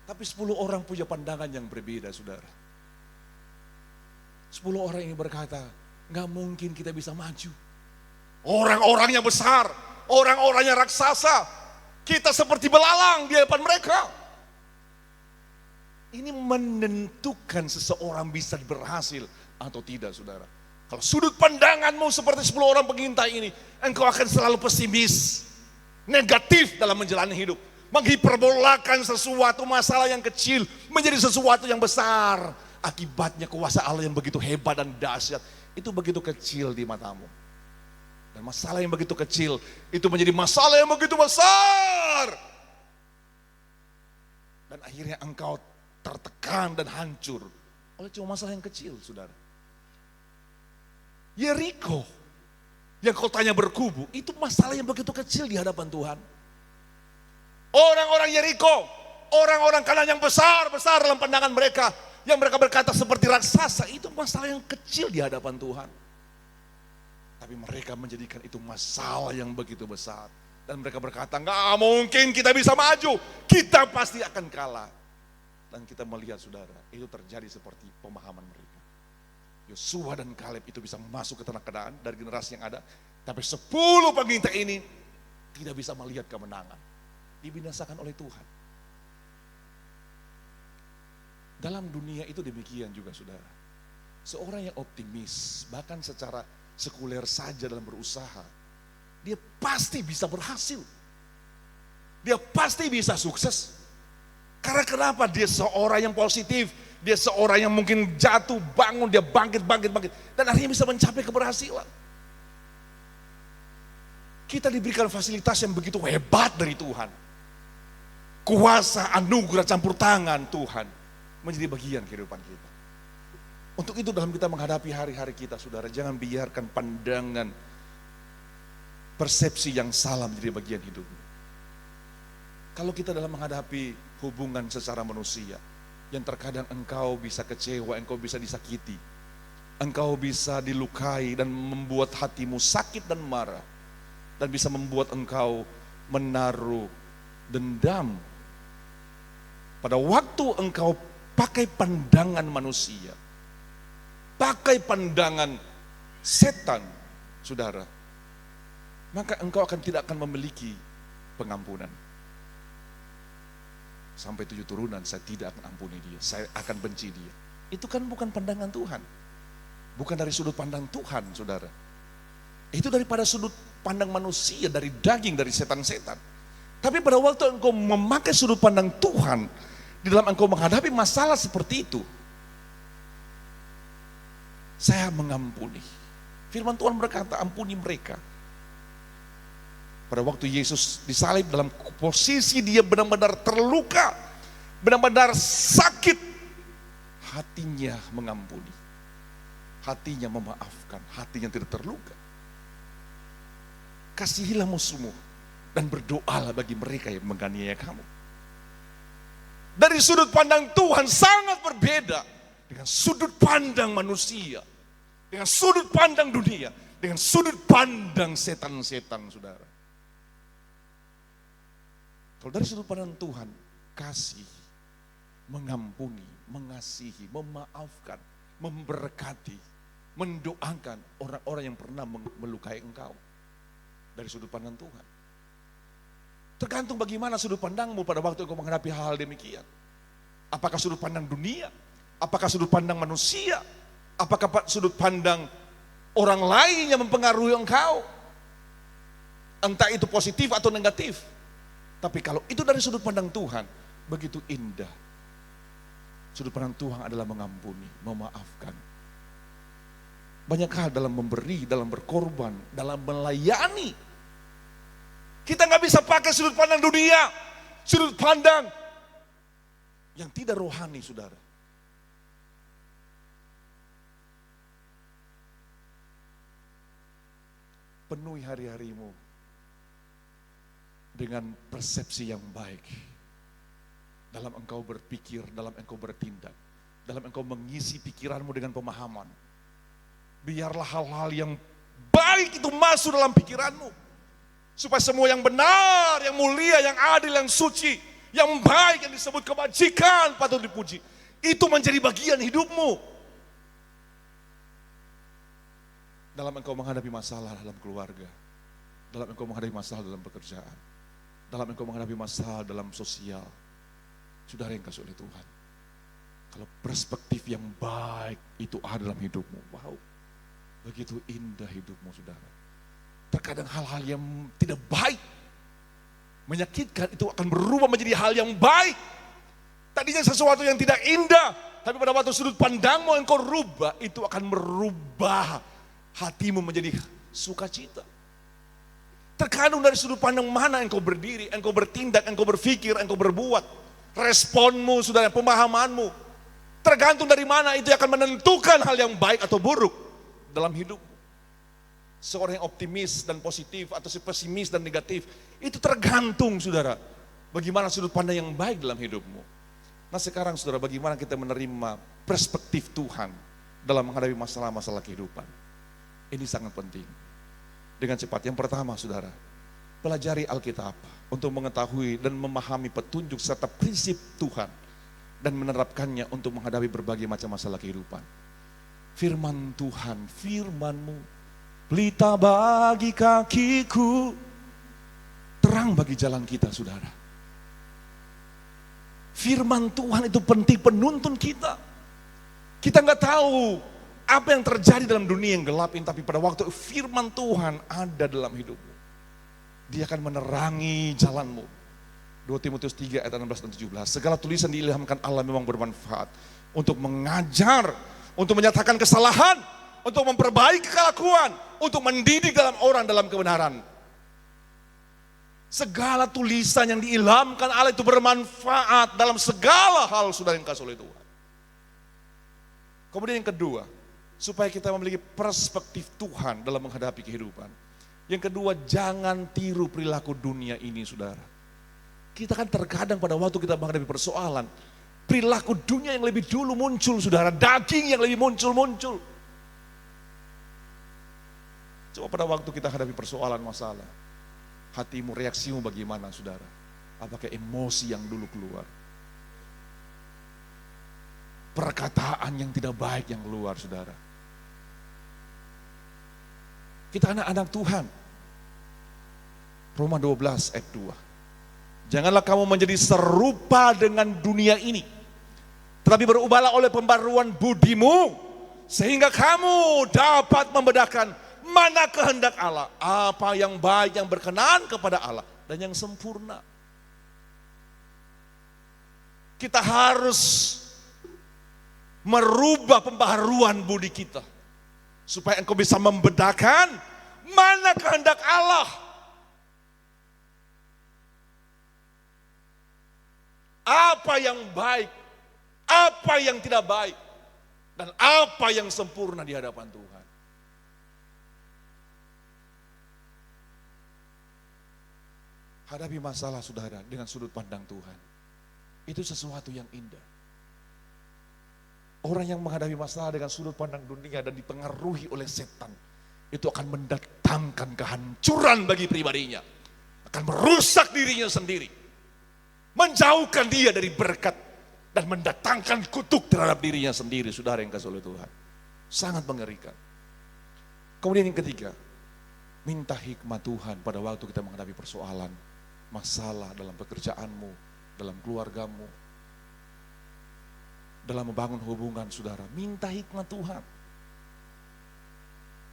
Tapi 10 orang punya pandangan yang berbeda saudara. 10 orang ini berkata, gak mungkin kita bisa maju. Orang-orangnya besar. Orang-orangnya raksasa, kita seperti belalang di hadapan mereka. Ini menentukan seseorang bisa berhasil atau tidak saudara. Kalau sudut pandanganmu seperti 10 orang pengintai ini, engkau akan selalu pesimis, negatif dalam menjalani hidup. Menghiperbolakan sesuatu masalah yang kecil menjadi sesuatu yang besar. Akibatnya kuasa Allah yang begitu hebat dan dahsyat, itu begitu kecil di matamu. Dan masalah yang begitu kecil, itu menjadi masalah yang begitu besar. Dan akhirnya engkau tertekan dan hancur oleh cuma masalah yang kecil, saudara. Yeriko, yang kotanya berkubu, itu masalah yang begitu kecil di hadapan Tuhan. Orang-orang Yeriko, orang-orang Kanaan yang besar-besar dalam pandangan mereka, yang mereka berkata seperti raksasa, itu masalah yang kecil di hadapan Tuhan. Tapi mereka menjadikan itu masalah yang begitu besar. Dan mereka berkata, nggak mungkin kita bisa maju. Kita pasti akan kalah. Dan kita melihat saudara, itu terjadi seperti pemahaman mereka. Yosua dan Kaleb itu bisa masuk ke tanah Kanaan dari generasi yang ada. Tapi 10 pengintai ini tidak bisa melihat kemenangan. Dibinasakan oleh Tuhan. Dalam dunia itu demikian juga saudara. Seorang yang optimis, bahkan secara sekuler saja dalam berusaha, dia pasti bisa berhasil. Dia pasti bisa sukses. Karena kenapa? Dia seorang yang positif. Dia seorang yang mungkin jatuh, bangun, dia bangkit. Dan akhirnya bisa mencapai keberhasilan. Kita diberikan fasilitas yang begitu hebat dari Tuhan. Kuasa, anugerah, campur tangan Tuhan menjadi bagian kehidupan kita. Untuk itu dalam kita menghadapi hari-hari kita saudara, jangan biarkan pandangan persepsi yang salah menjadi bagian hidupmu. Kalau kita dalam menghadapi hubungan secara manusia, yang terkadang engkau bisa kecewa, engkau bisa disakiti, engkau bisa dilukai dan membuat hatimu sakit dan marah, dan bisa membuat engkau menaruh dendam. Pada waktu engkau pakai pandangan manusia, pakai pandangan setan, saudara, maka engkau tidak akan memiliki pengampunan. Sampai 7 turunan saya tidak akan ampuni dia, saya akan benci dia. Itu kan bukan pandangan Tuhan. Bukan dari sudut pandang Tuhan, saudara. Itu daripada sudut pandang manusia, dari daging, dari setan-setan. Tapi pada waktu engkau memakai sudut pandang Tuhan, di dalam engkau menghadapi masalah seperti itu, saya mengampuni. Firman Tuhan berkata, ampuni mereka. Pada waktu Yesus disalib, dalam posisi dia benar-benar terluka, benar-benar sakit, hatinya mengampuni, hatinya memaafkan, hatinya tidak terluka. Kasihilah musuhmu dan berdoalah bagi mereka yang menganiaya kamu. Dari sudut pandang Tuhan sangat berbeda dengan sudut pandang manusia, dengan sudut pandang dunia, dengan sudut pandang setan-setan, saudara. Kalau dari sudut pandang Tuhan, kasih, mengampuni, mengasihi, memaafkan, memberkati, mendoakan orang-orang yang pernah melukai engkau. Dari sudut pandang Tuhan. Tergantung bagaimana sudut pandangmu pada waktu engkau menghadapi hal demikian. Apakah sudut pandang dunia? Apakah sudut pandang manusia? Apakah sudut pandang orang lain yang mempengaruhi engkau? Entah itu positif atau negatif. Tapi kalau itu dari sudut pandang Tuhan, begitu indah. Sudut pandang Tuhan adalah mengampuni, memaafkan. Banyak hal dalam memberi, dalam berkorban, dalam melayani. Kita nggak bisa pakai sudut pandang dunia, sudut pandang yang tidak rohani, saudara. Penuhi hari-harimu dengan persepsi yang baik. Dalam engkau berpikir, dalam engkau bertindak, dalam engkau mengisi pikiranmu dengan pemahaman. Biarlah hal-hal yang baik itu masuk dalam pikiranmu. Supaya semua yang benar, yang mulia, yang adil, yang suci, yang baik, yang disebut kebajikan patut dipuji. Itu menjadi bagian hidupmu. Dalam engkau menghadapi masalah dalam keluarga, dalam engkau menghadapi masalah dalam pekerjaan, dalam engkau menghadapi masalah dalam sosial, saudara yang kasih oleh Tuhan. Kalau perspektif yang baik itu ada dalam hidupmu, wow, begitu indah hidupmu, saudara. Terkadang hal-hal yang tidak baik, menyakitkan, itu akan berubah menjadi hal yang baik. Tadinya sesuatu yang tidak indah, tapi pada waktu sudut pandangmu engkau rubah, itu akan merubah hatimu menjadi sukacita. Terkadang dari sudut pandang mana engkau berdiri, engkau bertindak, engkau berpikir, engkau berbuat. Responmu, saudara, pemahamanmu. Tergantung dari mana itu akan menentukan hal yang baik atau buruk dalam hidupmu. Seorang yang optimis dan positif atau pesimis dan negatif, itu tergantung, saudara, bagaimana sudut pandang yang baik dalam hidupmu. Nah sekarang, saudara, bagaimana kita menerima perspektif Tuhan dalam menghadapi masalah-masalah kehidupan. Ini sangat penting. Dengan cepat, yang pertama, saudara, pelajari Alkitab untuk mengetahui dan memahami petunjuk serta prinsip Tuhan dan menerapkannya untuk menghadapi berbagai macam masalah kehidupan. Firman Tuhan, firman-Mu, pelita bagi kakiku, terang bagi jalan kita, saudara. Firman Tuhan itu penting, penuntun kita. Kita nggak tahu apa yang terjadi dalam dunia yang gelap ini, tapi pada waktu firman Tuhan ada dalam hidupmu, dia akan menerangi jalanmu. 2 Timotius 3 ayat 16 dan 17. Segala tulisan diilhamkan Allah memang bermanfaat untuk mengajar, untuk menyatakan kesalahan, untuk memperbaiki kelakuan, untuk mendidik dalam orang dalam kebenaran. Segala tulisan yang diilhamkan Allah itu bermanfaat dalam segala hal, saudara yang kasih oleh Tuhan. Kemudian yang kedua, supaya kita memiliki perspektif Tuhan dalam menghadapi kehidupan, Yang kedua, jangan tiru perilaku dunia ini, saudara. Kita kan terkadang pada waktu kita menghadapi persoalan, perilaku dunia yang lebih dulu muncul, saudara. Daging yang lebih muncul. Coba pada waktu kita hadapi persoalan, masalah, hatimu, reaksimu bagaimana, saudara? Apakah emosi yang dulu keluar? Perkataan yang tidak baik yang keluar, saudara. Kita anak-anak Tuhan. Roma 12 ayat 2. Janganlah kamu menjadi serupa dengan dunia ini, tetapi berubahlah oleh pembaruan budimu, sehingga kamu dapat membedakan mana kehendak Allah, apa yang baik, yang berkenan kepada Allah, dan yang sempurna. Kita harus merubah pembaharuan budi kita, supaya engkau bisa membedakan mana kehendak Allah, apa yang baik, apa yang tidak baik, dan apa yang sempurna di hadapan Tuhan. Hadapi masalah, saudara, dengan sudut pandang Tuhan. Itu sesuatu yang indah. Orang yang menghadapi masalah dengan sudut pandang dunia dan dipengaruhi oleh setan, itu akan mendatangkan kehancuran bagi pribadinya. Akan merusak dirinya sendiri. Menjauhkan dia dari berkat dan mendatangkan kutuk terhadap dirinya sendiri, saudara yang kasih oleh Tuhan. Sangat mengerikan. Kemudian yang ketiga, minta hikmat Tuhan pada waktu kita menghadapi persoalan, masalah dalam pekerjaanmu, dalam keluargamu, dalam membangun hubungan, saudara. Minta hikmat Tuhan.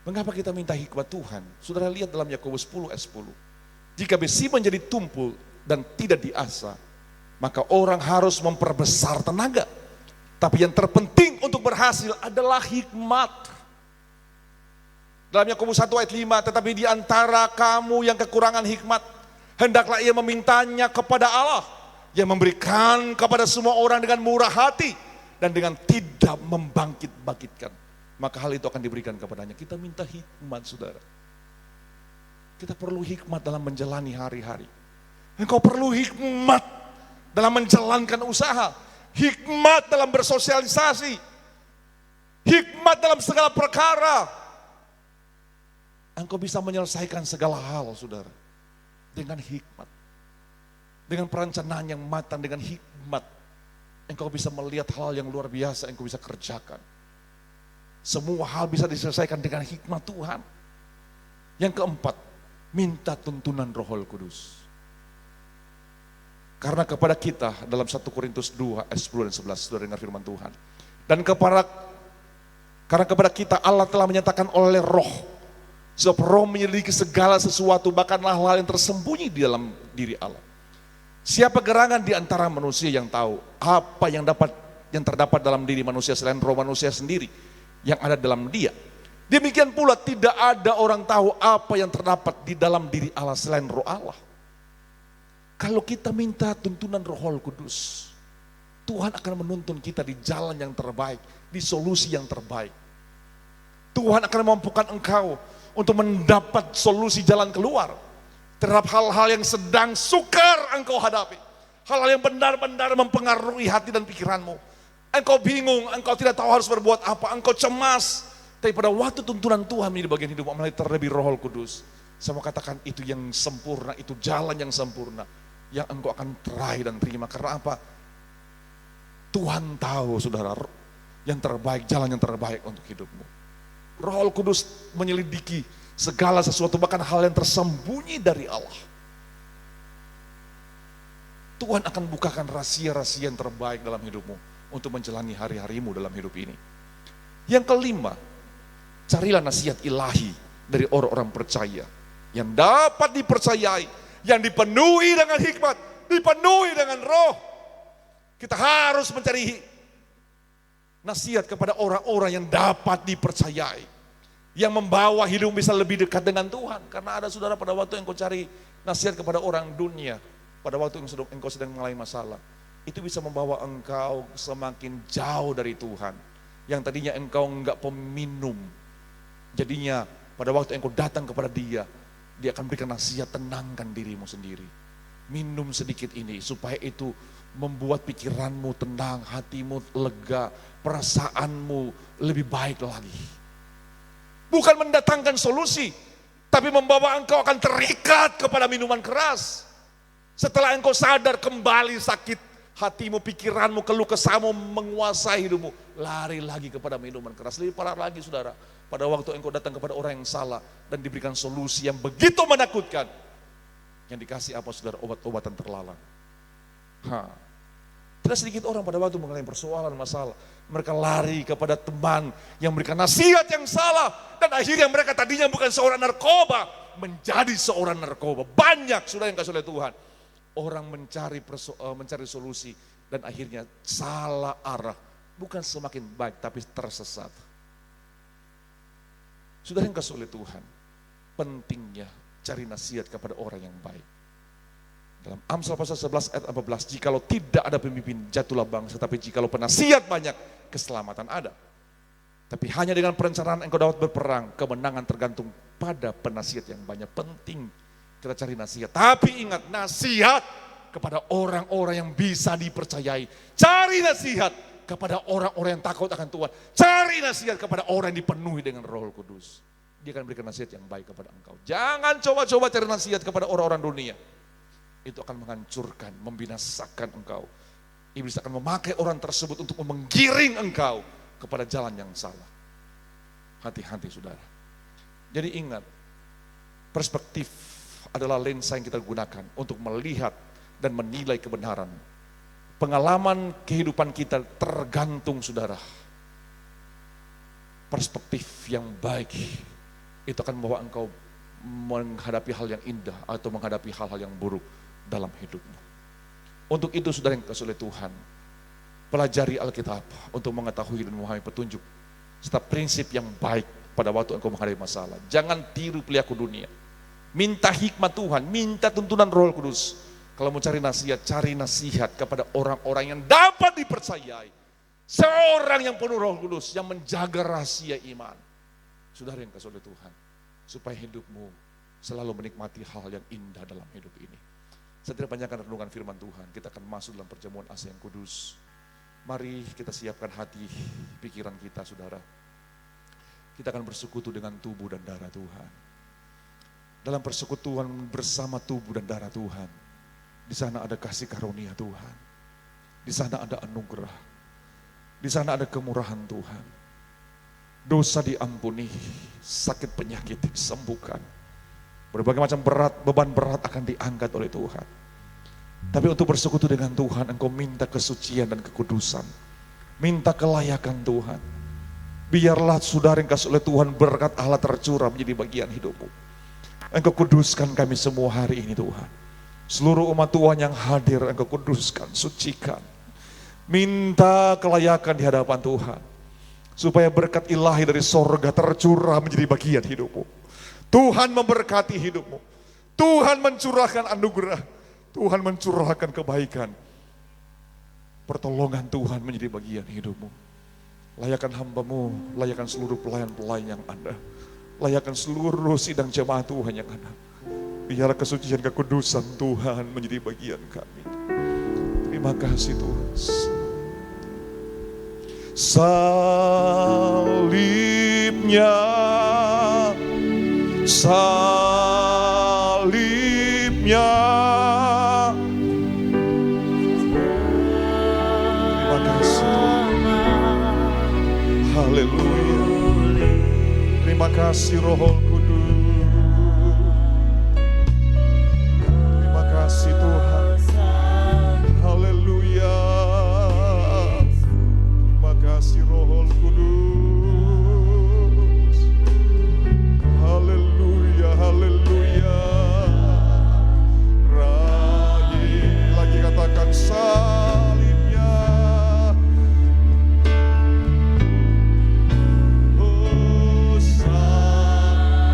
Mengapa kita minta hikmat Tuhan? Saudara lihat dalam Yakobus 10 ayat 10. Jika besi menjadi tumpul dan tidak diasah, maka orang harus memperbesar tenaga. Tapi yang terpenting untuk berhasil adalah hikmat. Dalam Yakobus 1 ayat 5, tetapi di antara kamu yang kekurangan hikmat, hendaklah ia memintanya kepada Allah, yang memberikan kepada semua orang dengan murah hati dan dengan tidak membangkit-bangkitkan. Maka hal itu akan diberikan kepadanya. Kita minta hikmat, saudara. Kita perlu hikmat dalam menjalani hari-hari. Engkau perlu hikmat dalam menjalankan usaha, hikmat dalam bersosialisasi, hikmat dalam segala perkara. Engkau bisa menyelesaikan segala hal, saudara, dengan hikmat. Dengan perencanaan yang matang, dengan hikmat, engkau bisa melihat hal yang luar biasa, engkau bisa kerjakan. Semua hal bisa diselesaikan dengan hikmat Tuhan. Yang keempat, minta tuntunan Roh Kudus. Karena kepada kita dalam 1 Korintus 2 ayat 10 dan 11, saudara dengar firman Tuhan. Dan karena kepada kita Allah telah menyatakan oleh Roh, sebab Roh menyelidiki segala sesuatu, bahkan hal-hal yang tersembunyi di dalam diri Allah. Siapa gerangan di antara manusia yang tahu apa yang terdapat dalam diri manusia selain roh manusia sendiri yang ada dalam dia? Demikian pula tidak ada orang tahu apa yang terdapat di dalam diri Allah selain roh Allah. Kalau kita minta tuntunan Roh Kudus, Tuhan akan menuntun kita di jalan yang terbaik, di solusi yang terbaik. Tuhan akan memampukan engkau untuk mendapat solusi jalan keluar terhadap hal-hal yang sedang sukar engkau hadapi. Hal-hal yang benar-benar mempengaruhi hati dan pikiranmu. Engkau bingung, engkau tidak tahu harus berbuat apa, engkau cemas. Tapi pada waktu tuntunan Tuhan menjadi bagian hidupmu melalui terlebih Roh Kudus, saya mau katakan itu yang sempurna, itu jalan yang sempurna yang engkau akan teraih dan terima. Karena apa? Tuhan tahu, saudara, yang terbaik, jalan yang terbaik untuk hidupmu. Roh Kudus menyelidiki segala sesuatu, bahkan hal yang tersembunyi dari Allah. Tuhan akan bukakan rahasia-rahasia yang terbaik dalam hidupmu untuk menjalani hari-harimu dalam hidup ini. Yang kelima, carilah nasihat ilahi dari orang-orang percaya yang dapat dipercayai, yang dipenuhi dengan hikmat, dipenuhi dengan roh. Kita harus mencari nasihat kepada orang-orang yang dapat dipercayai, yang membawa hidup bisa lebih dekat dengan Tuhan. Karena ada saudara pada waktu yang kau cari nasihat kepada orang dunia, pada waktu yang engkau sedang mengalami masalah, itu bisa membawa engkau semakin jauh dari Tuhan. Yang tadinya engkau enggak peminum, jadinya pada waktu engkau datang kepada Dia, Dia akan berikan nasihat, tenangkan dirimu sendiri. Minum sedikit ini supaya itu membuat pikiranmu tenang, hatimu lega, perasaanmu lebih baik lagi. Bukan mendatangkan solusi, tapi membawa engkau akan terikat kepada minuman keras. Setelah engkau sadar kembali sakit hatimu, pikiranmu, keluh kesahmu menguasai hidupmu, lari lagi kepada minuman keras. Lebih parah lagi saudara, pada waktu engkau datang kepada orang yang salah dan diberikan solusi yang begitu menakutkan. Yang dikasih apa saudara? Obat-obatan terlarang. Tidak sedikit orang pada waktu mengalami persoalan, masalah, mereka lari kepada teman yang memberikan nasihat yang salah. Dan akhirnya mereka tadinya bukan seorang narkoba, menjadi seorang narkoba. Banyak saudara yang kasih oleh Tuhan. Orang mencari solusi dan akhirnya salah arah. Bukan semakin baik tapi tersesat. Saudara yang kasih oleh Tuhan, pentingnya cari nasihat kepada orang yang baik. Dalam Amsal pasal 11 ayat 14, jikalau tidak ada pemimpin jatuhlah bangsa, tapi jikalau penasihat banyak, keselamatan ada. Tapi hanya dengan perencanaan engkau dapat berperang, kemenangan tergantung pada penasihat yang banyak. Penting kita cari nasihat, tapi ingat nasihat kepada orang-orang yang bisa dipercayai. Cari nasihat kepada orang-orang yang takut akan Tuhan. Cari nasihat kepada orang yang dipenuhi dengan Roh Kudus. Dia akan berikan nasihat yang baik kepada engkau. Jangan coba-coba cari nasihat kepada orang-orang dunia. Itu akan menghancurkan, membinasakan engkau. Iblis akan memakai orang tersebut untuk menggiring engkau kepada jalan yang salah. Hati-hati saudara. Jadi ingat, perspektif adalah lensa yang kita gunakan untuk melihat dan menilai kebenaran. Pengalaman kehidupan kita tergantung saudara. Perspektif yang baik itu akan membawa engkau menghadapi hal yang indah atau menghadapi hal-hal yang buruk dalam hidupmu. Untuk itu saudara yang kasih oleh Tuhan, pelajari Alkitab untuk mengetahui dan memahami petunjuk serta prinsip yang baik pada waktu engkau menghadapi masalah. Jangan tiru perilaku dunia. Minta hikmat Tuhan, minta tuntunan Roh Kudus. Kalau mau cari nasihat kepada orang-orang yang dapat dipercayai. Seorang yang penuh Roh Kudus, yang menjaga rahasia iman. Saudara yang kasih oleh Tuhan, supaya hidupmu selalu menikmati hal yang indah dalam hidup ini. Setelah panjangkan renungan firman Tuhan, kita akan masuk dalam perjamuan As yang kudus. Mari kita siapkan hati, pikiran kita saudara. Kita akan bersekutu dengan tubuh dan darah Tuhan. Dalam persekutuan bersama tubuh dan darah Tuhan, di sana ada kasih karunia Tuhan. Di sana ada anugerah. Di sana ada kemurahan Tuhan. Dosa diampuni, sakit penyakit disembuhkan. Berbagai macam beban berat akan diangkat oleh Tuhan. Tapi untuk bersekutu dengan Tuhan, engkau minta kesucian dan kekudusan. Minta kelayakan Tuhan. Biarlah saudara yang kasih oleh Tuhan berkat Allah tercurah menjadi bagian hidupmu. Engkau kuduskan kami semua hari ini Tuhan. Seluruh umat Tuhan yang hadir engkau kuduskan, sucikan. Minta kelayakan di hadapan Tuhan. Supaya berkat ilahi dari sorga tercurah menjadi bagian hidupmu. Tuhan memberkati hidupmu. Tuhan mencurahkan anugerah. Tuhan mencurahkan kebaikan. Pertolongan Tuhan menjadi bagian hidupmu. Layakan hambamu, layakan seluruh pelayan-pelayan yang ada. Layakan seluruh sidang jemaat Tuhan yang ada. Biarlah kesucian kekudusan Tuhan menjadi bagian kami. Terima kasih Tuhan. Salibnya, salibnya. Terima kasih Tuhan. Haleluya. Terima kasih Roh Kudus. Terima kasih Tuhan. Haleluya. Terima kasih Roh Kudus. Haleluya, haleluya. Rahim lagi katakan salibnya. Oh salibnya.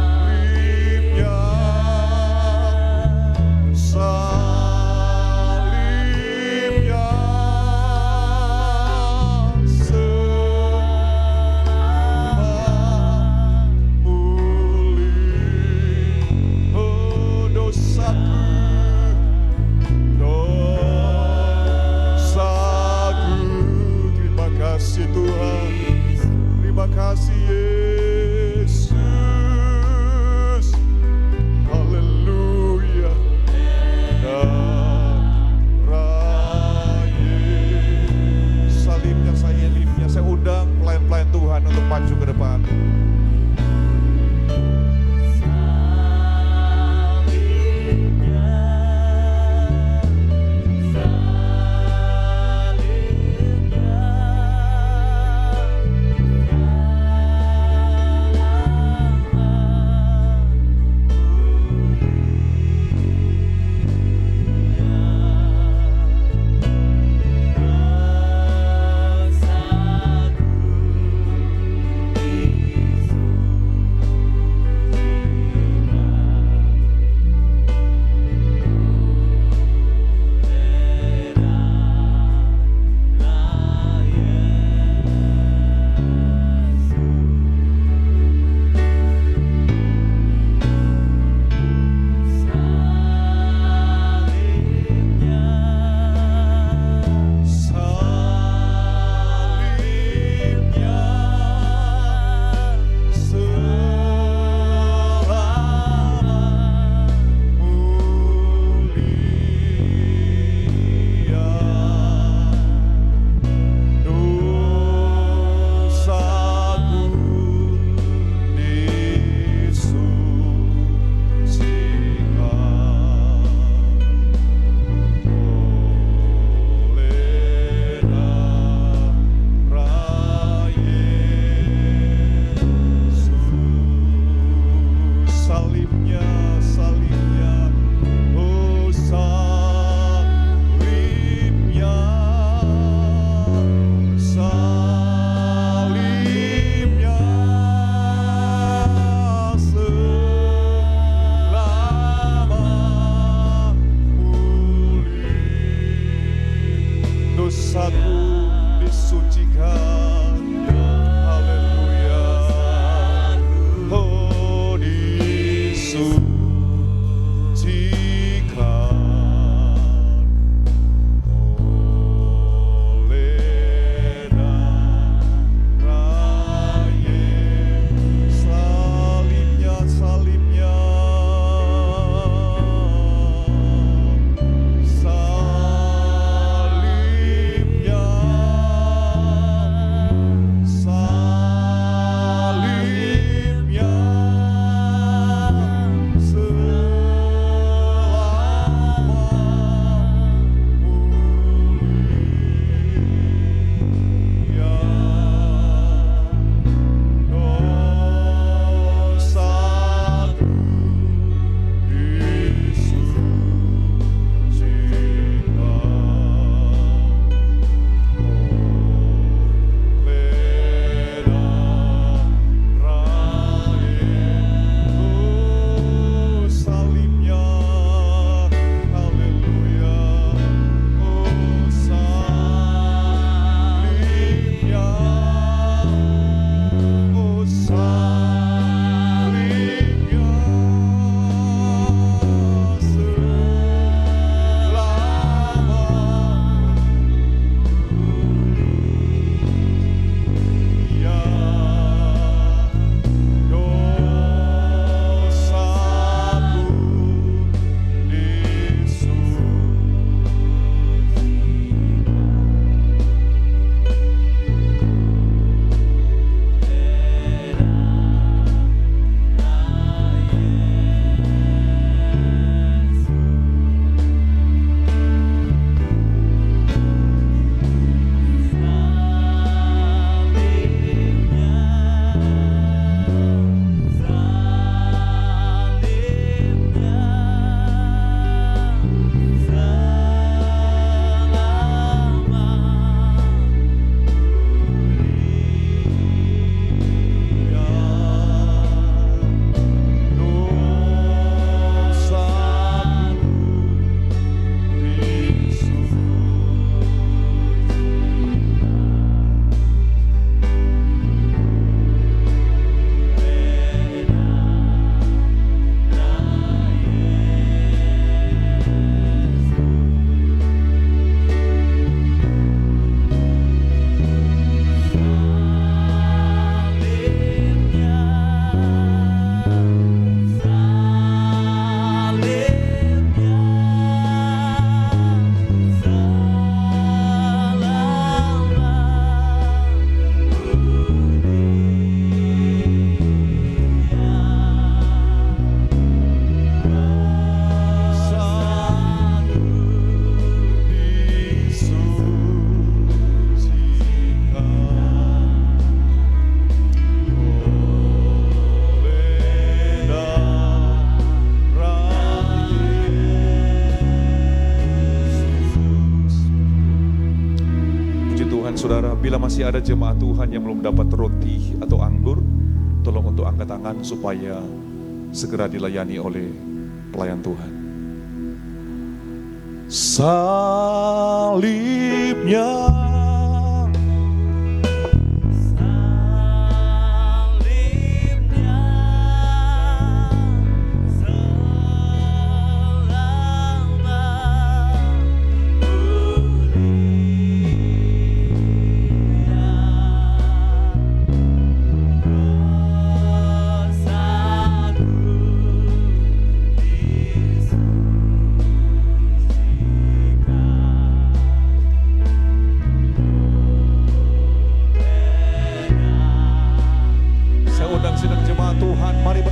Saudara, bila masih ada jemaat Tuhan yang belum dapat roti atau anggur, tolong untuk angkat tangan supaya segera dilayani oleh pelayan Tuhan. Salibnya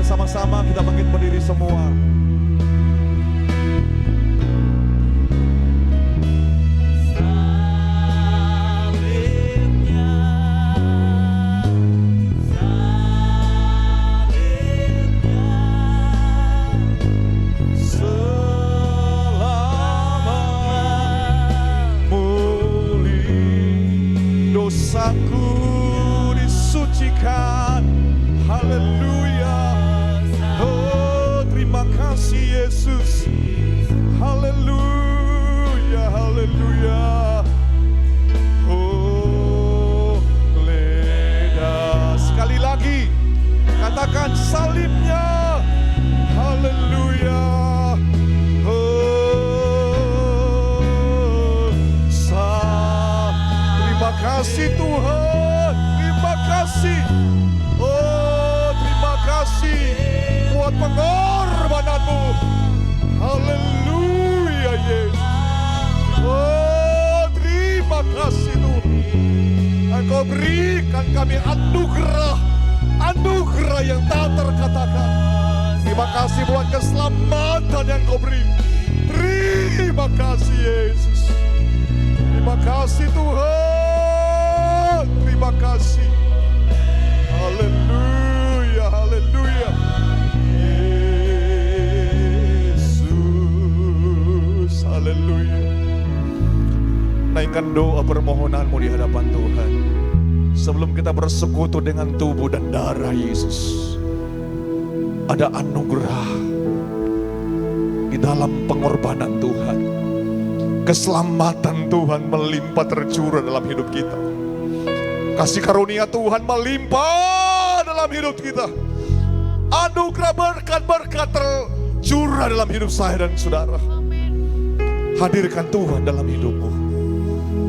sama-sama kita bangkit berdiri semua. Dosaku disucikan. Haleluya. Oh, terima kasih Yesus. Haleluya, haleluya. Oh, leda. Sekali lagi katakan salibnya. Haleluya. Oh, terima kasih Tuhan. Terima kasih. Oh, terima kasih buat pengorbananmu. Haleluya Yesus. Oh, terima kasih Tuhan. Engkau berikan kami anugerah. Anugerah yang tak terkatakan. Terima kasih buat keselamatan yang kau beri. Terima kasih Yesus. Terima kasih Tuhan. Terima kasih. Haleluya, haleluya. Yesus, haleluya. Naikkan doa permohonanmu di hadapan Tuhan. Sebelum kita bersekutu dengan tubuh dan darah Yesus, ada anugerah di dalam pengorbanan Tuhan. Keselamatan Tuhan melimpah tercurah dalam hidup kita. Kasih karunia Tuhan melimpah dalam hidup kita. Anugerah berkat-berkat tercurah dalam hidup saya dan saudara. Hadirkan Tuhan dalam hidupmu.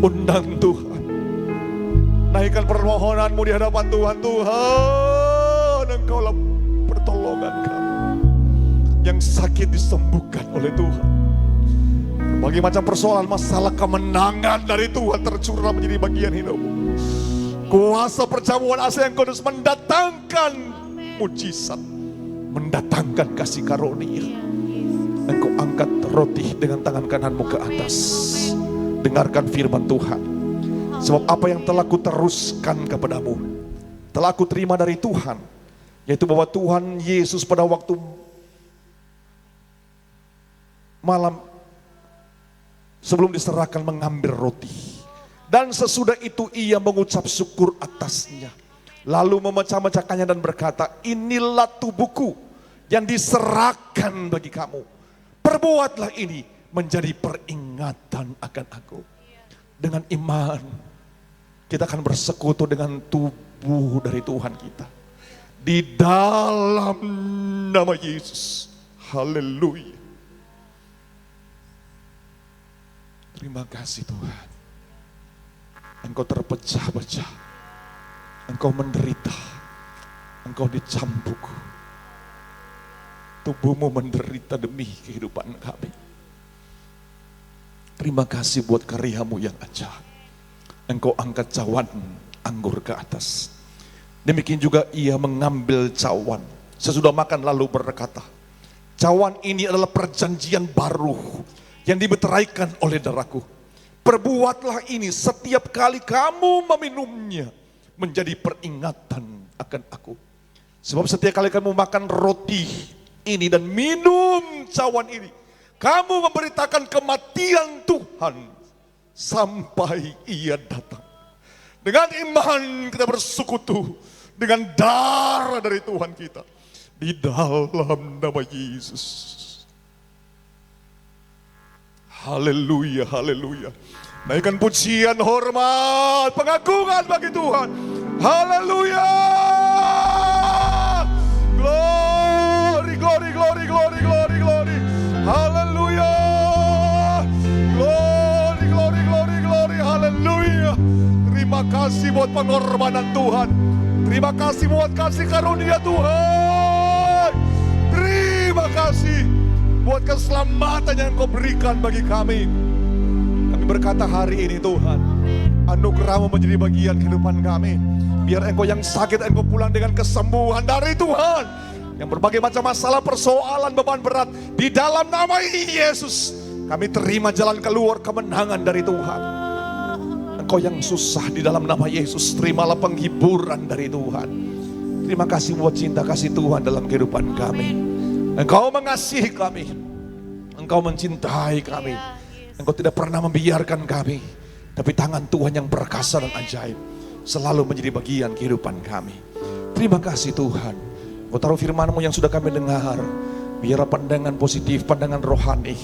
Undang Tuhan. Naikkan permohonanmu di hadapan Tuhan. Tuhan, Engkaulah pertolongan kami. Yang sakit disembuhkan oleh Tuhan. Berbagai macam persoalan, masalah, kemenangan dari Tuhan tercurah menjadi bagian hidupmu. Kuasa perjamuan asli yang kudus mendatangkan mujizat, mendatangkan kasih karunia. Engkau angkat roti dengan tangan kananmu ke atas. Dengarkan firman Tuhan. Sebab apa yang telah kuteruskan kepadamu, telah ku terima dari Tuhan, yaitu bahwa Tuhan Yesus pada waktu malam sebelum diserahkan mengambil roti. Dan sesudah itu ia mengucap syukur atasnya. Lalu memecah-mecahkannya dan berkata, inilah tubuhku yang diserahkan bagi kamu. Perbuatlah ini menjadi peringatan akan aku. Dengan iman, kita akan bersekutu dengan tubuh dari Tuhan kita. Di dalam nama Yesus. Haleluya. Terima kasih Tuhan. Engkau terpecah-pecah. Engkau menderita. Engkau dicambuk. Tubuhmu menderita demi kehidupan kami. Terima kasih buat karyamu yang ajaib. Engkau angkat cawan anggur ke atas. Demikian juga ia mengambil cawan. Sesudah makan lalu berkata, cawan ini adalah perjanjian baru yang dimeteraikan oleh darahku. Perbuatlah ini setiap kali kamu meminumnya menjadi peringatan akan aku. Sebab setiap kali kamu makan roti ini dan minum cawan ini, kamu memberitakan kematian Tuhan sampai ia datang. Dengan iman kita bersekutu dengan darah dari Tuhan kita. Di dalam nama Yesus. Haleluya, haleluya. Naikkan pujian, hormat, pengagungan bagi Tuhan. Haleluya. Glory, glory, glory, glory, glory, glory. Haleluya. Glory, glory, glory, glory. Haleluya. Terima kasih buat pengorbanan Tuhan. Terima kasih buat kasih karunia Tuhan. Terima kasih buat keselamatan yang Kau berikan bagi kami. Kami berkata hari ini Tuhan, anugerah-Mu menjadi bagian kehidupan kami. Biar engkau yang sakit, engkau pulang dengan kesembuhan dari Tuhan. Yang berbagai macam masalah, persoalan, beban berat, di dalam nama Yesus, kami terima jalan keluar kemenangan dari Tuhan. Engkau yang susah, di dalam nama Yesus, terimalah penghiburan dari Tuhan. Terima kasih buat cinta kasih Tuhan dalam kehidupan kami. Engkau mengasihi kami, Engkau mencintai kami. Engkau tidak pernah membiarkan kami. Tapi tangan Tuhan yang perkasa dan ajaib selalu menjadi bagian kehidupan kami. Terima kasih Tuhan. Kau taruh firman-Mu yang sudah kami dengar. Biarlah pandangan positif, pandangan rohani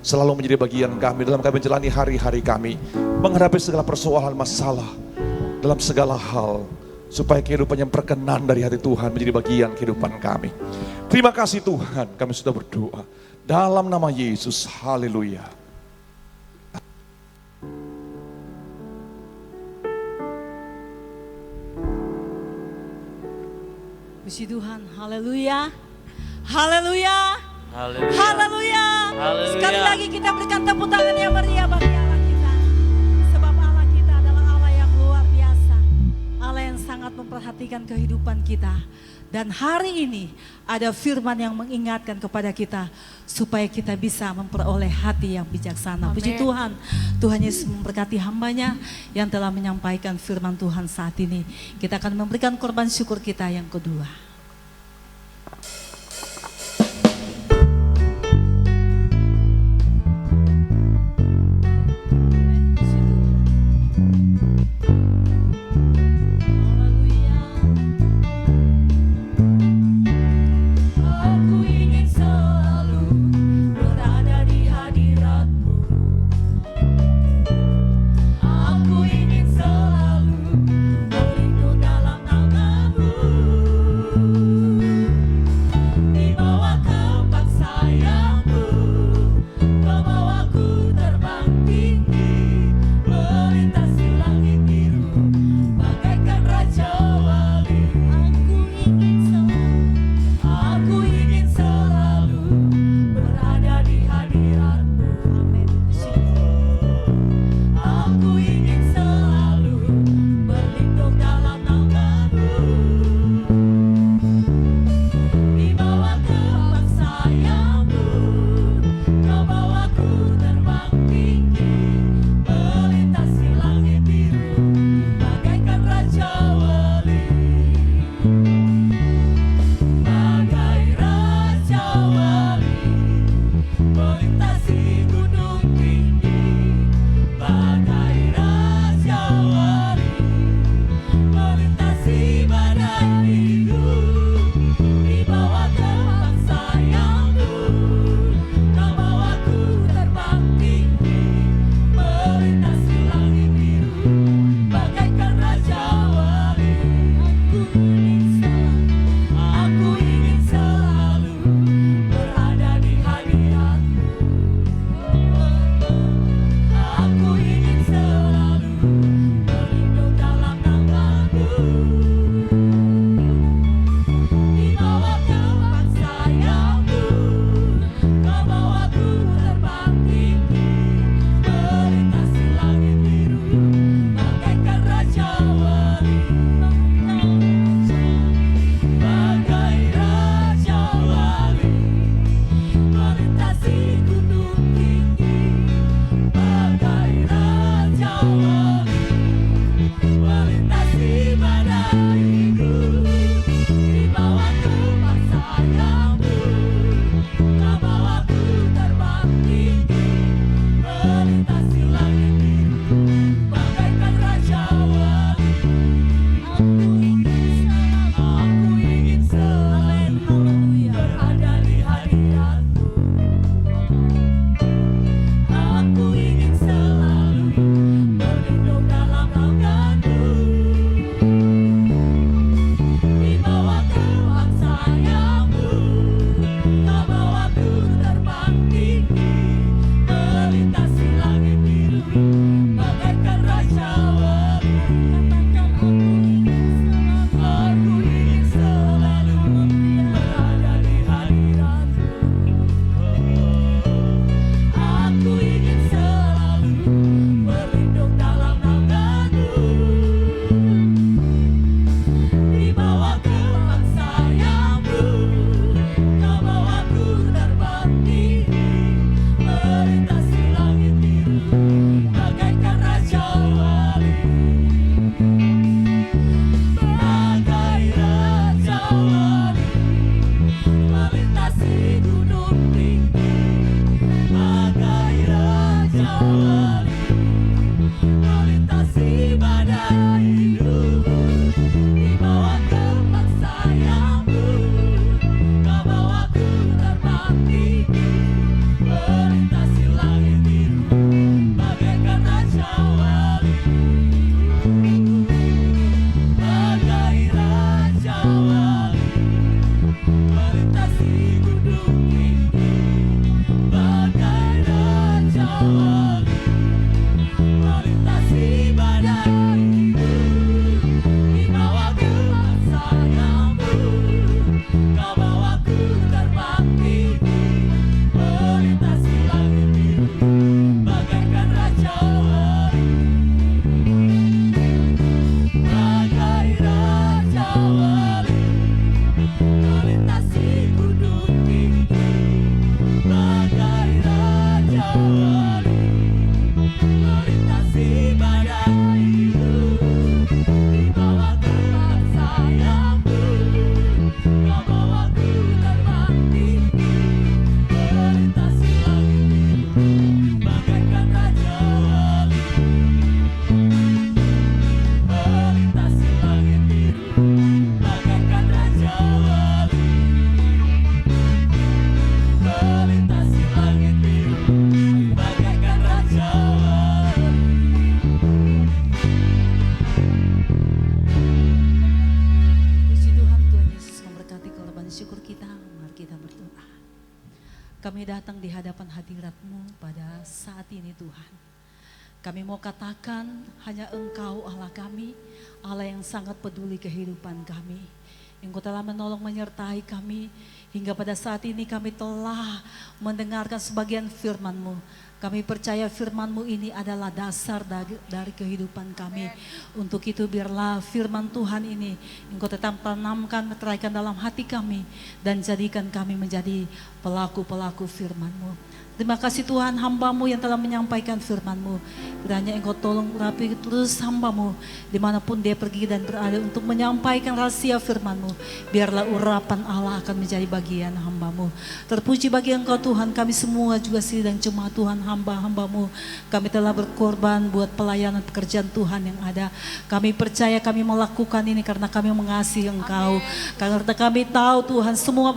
selalu menjadi bagian kami dalam kami menjalani hari-hari kami. Menghadapi segala persoalan masalah dalam segala hal. Supaya kehidupan yang berkenan dari hati Tuhan menjadi bagian kehidupan kami. Terima kasih Tuhan, kami sudah berdoa. Dalam nama Yesus, haleluya. Puji Tuhan, haleluya. Haleluya. Haleluya. Haleluya. Haleluya. Sekali lagi kita berikan tepuk tangan yang meriah bagi Allah kita. Sebab Allah kita adalah Allah yang luar biasa. Allah yang sangat memperhatikan kehidupan kita. Dan hari ini ada firman yang mengingatkan kepada kita supaya kita bisa memperoleh hati yang bijaksana. Amen. Puji Tuhan, Tuhan Yesus memberkati hambanya yang telah menyampaikan firman Tuhan saat ini. Kita akan memberikan korban syukur kita yang kedua. Aku ingin selalu berada di hadirat-Mu. Aku ingin selalu berlindung dalam nama-Mu. wali, melintasi badai hidup, di bawah kepak sayapmu, kau bawaku terbang tinggi, melintasi langit biru, bagaikan raja wali, bagai raja wali, melintasi gunung tinggi, bagai raja wali, melintasi badai hidup, di bawah kepak sayapmu, kau bawaku terbang tinggi, melintasi langit biru, bagaikan raja wali, bagai raja wali, melintasi gunung tinggi, bagai raja wali, melintasi badai hidup, di bawah kepak sayapmu, kau bawaku terbang tinggi, melintasi langit biru, bagaikan raja wali, melintasi langit biru, bagaikan raja wali, melintasi langit biru, bagaikan raja wali. Puji Tuhan, Tuhan Yesus memberkati korban syukur kita. Mari kita berdoa. Kami datang di hadapan hadirat-Mu pada saat ini Tuhan. Kami mau katakan hanya Engkau Allah kami, Allah yang sangat peduli kehidupan kami. Engkau telah menolong menyertai kami hingga pada saat ini kami telah mendengarkan sebagian firman-Mu. Kami percaya firman-Mu ini adalah dasar dari kehidupan kami. Untuk itu biarlah firman Tuhan ini Engkau tetap tanamkan, meteraikan dalam hati kami dan jadikan kami menjadi pelaku-pelaku firman-Mu. Terima kasih Tuhan, hamba-Mu yang telah menyampaikan firman-Mu. Kiranya Engkau tolong urapi terus hamba-Mu dimanapun dia pergi dan berada untuk menyampaikan rahasia firman-Mu. Biarlah urapan Allah akan menjadi bagian hamba-Mu. Terpuji bagi Engkau Tuhan, kami semua juga sidang jemaat Tuhan, hamba-hamba-Mu. Kami telah berkorban buat pelayanan pekerjaan Tuhan yang ada. Kami percaya kami melakukan ini karena kami mengasihi Engkau. Karena kami tahu Tuhan, semua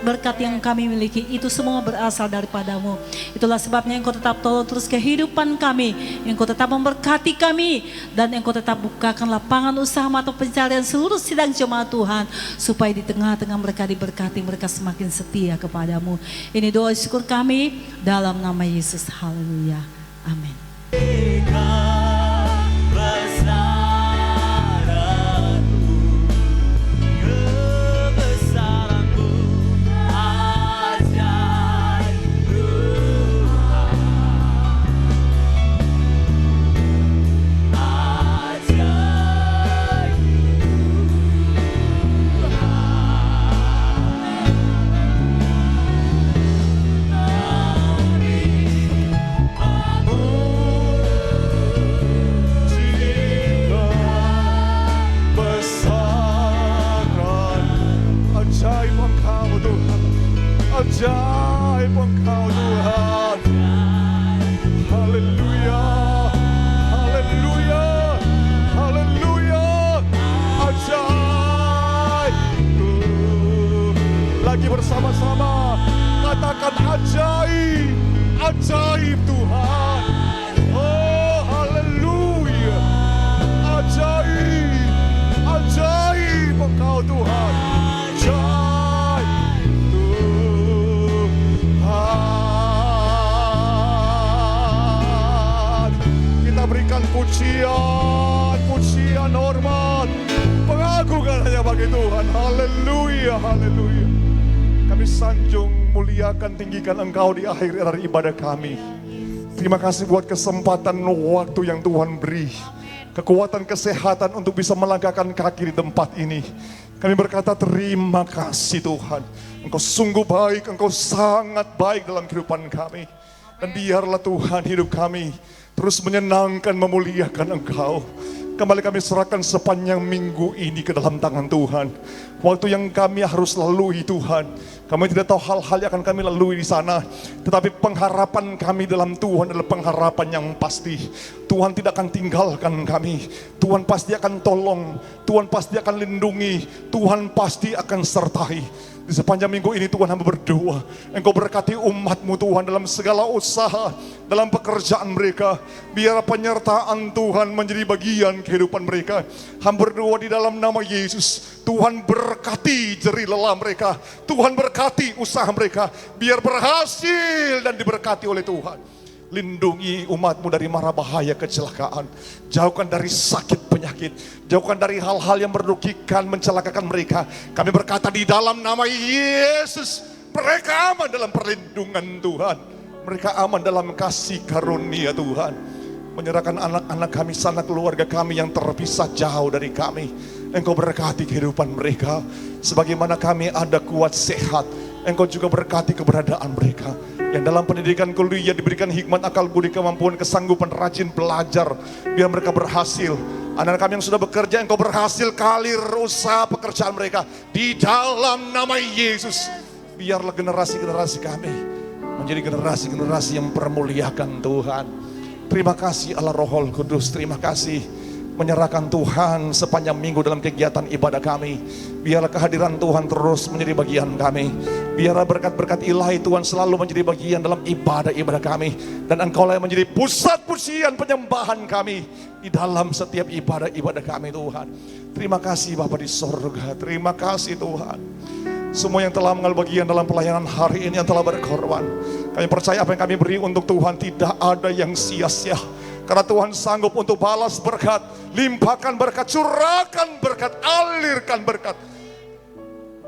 berkat yang kami miliki itu semua berasal daripada-Mu. Itulah sebabnya Engkau tetap tolong terus kehidupan kami, Engkau tetap memberkati kami, dan Engkau tetap bukakan lapangan usaha atau pencarian seluruh sidang jemaat Tuhan, supaya di tengah-tengah mereka diberkati, mereka semakin setia kepadamu. Ini doa syukur kami dalam nama Yesus. Haleluya. Amin. Ajaib Engkau Tuhan. Haleluya, haleluya, haleluya. Ajaib. Lagi bersama-sama katakan ajaib, ajaib Tuhan. Oh haleluya, ajaib, ajaib Engkau Tuhan. Ajaib. Kita berikan pujian, pujian, hormat, pengagungan hanya bagi Tuhan. Haleluya, haleluya. Kami sanjung, muliakan, tinggikan Engkau di akhir dari ibadah kami. Terima kasih buat kesempatan waktu yang Tuhan beri, kekuatan, kesehatan untuk bisa melangkahkan kaki di tempat ini. Kami berkata terima kasih Tuhan. Engkau sungguh baik, Engkau sangat baik dalam kehidupan kami. Dan biarlah Tuhan hidup kami terus menyenangkan, memuliakan Engkau. Kembali kami serahkan sepanjang minggu ini ke dalam tangan Tuhan. Waktu yang kami harus lalui Tuhan, kami tidak tahu hal-hal yang akan kami lalui di sana. Tetapi pengharapan kami dalam Tuhan adalah pengharapan yang pasti. Tuhan tidak akan tinggalkan kami. Tuhan pasti akan tolong. Tuhan pasti akan lindungi. Tuhan pasti akan sertai. Di sepanjang minggu ini Tuhan hamba berdoa, Engkau berkati umat-Mu Tuhan dalam segala usaha, dalam pekerjaan mereka. Biar penyertaan Tuhan menjadi bagian kehidupan mereka. Hamba berdoa di dalam nama Yesus, Tuhan berkati jeri lelah mereka. Tuhan berkati usaha mereka, biar berhasil dan diberkati oleh Tuhan. Lindungi umat-Mu dari mara bahaya kecelakaan. Jauhkan dari sakit penyakit. Jauhkan dari hal-hal yang merugikan, mencelakakan mereka. Kami berkata di dalam nama Yesus, mereka aman dalam perlindungan Tuhan. Mereka aman dalam kasih karunia Tuhan. Menyerahkan anak-anak kami, sanak keluarga kami yang terpisah jauh dari kami. Engkau berkati kehidupan mereka. Sebagaimana kami ada kuat sehat, Engkau juga berkati keberadaan mereka. Yang dalam pendidikan kuliah diberikan hikmat, akal budi, kemampuan, kesanggupan, rajin belajar. Biar mereka berhasil. Anak-anak kami yang sudah bekerja, Engkau berhasil kalir usaha pekerjaan mereka. Di dalam nama Yesus. Biarlah generasi-generasi kami menjadi generasi-generasi yang mempermuliakan Tuhan. Terima kasih Allah Roh Kudus, terima kasih. Menyerahkan Tuhan sepanjang minggu dalam kegiatan ibadah kami. Biarlah kehadiran Tuhan terus menjadi bagian kami. Biarlah berkat-berkat ilahi Tuhan selalu menjadi bagian dalam ibadah-ibadah kami. Dan Engkau yang menjadi pusat pujian penyembahan kami di dalam setiap ibadah-ibadah kami Tuhan. Terima kasih Bapa di sorga, terima kasih Tuhan. Semua yang telah mengambil bagian dalam pelayanan hari ini, yang telah berkorban, kami percaya apa yang kami beri untuk Tuhan tidak ada yang sia-sia. Karena Tuhan sanggup untuk balas berkat, limpahkan berkat, curahkan berkat, alirkan berkat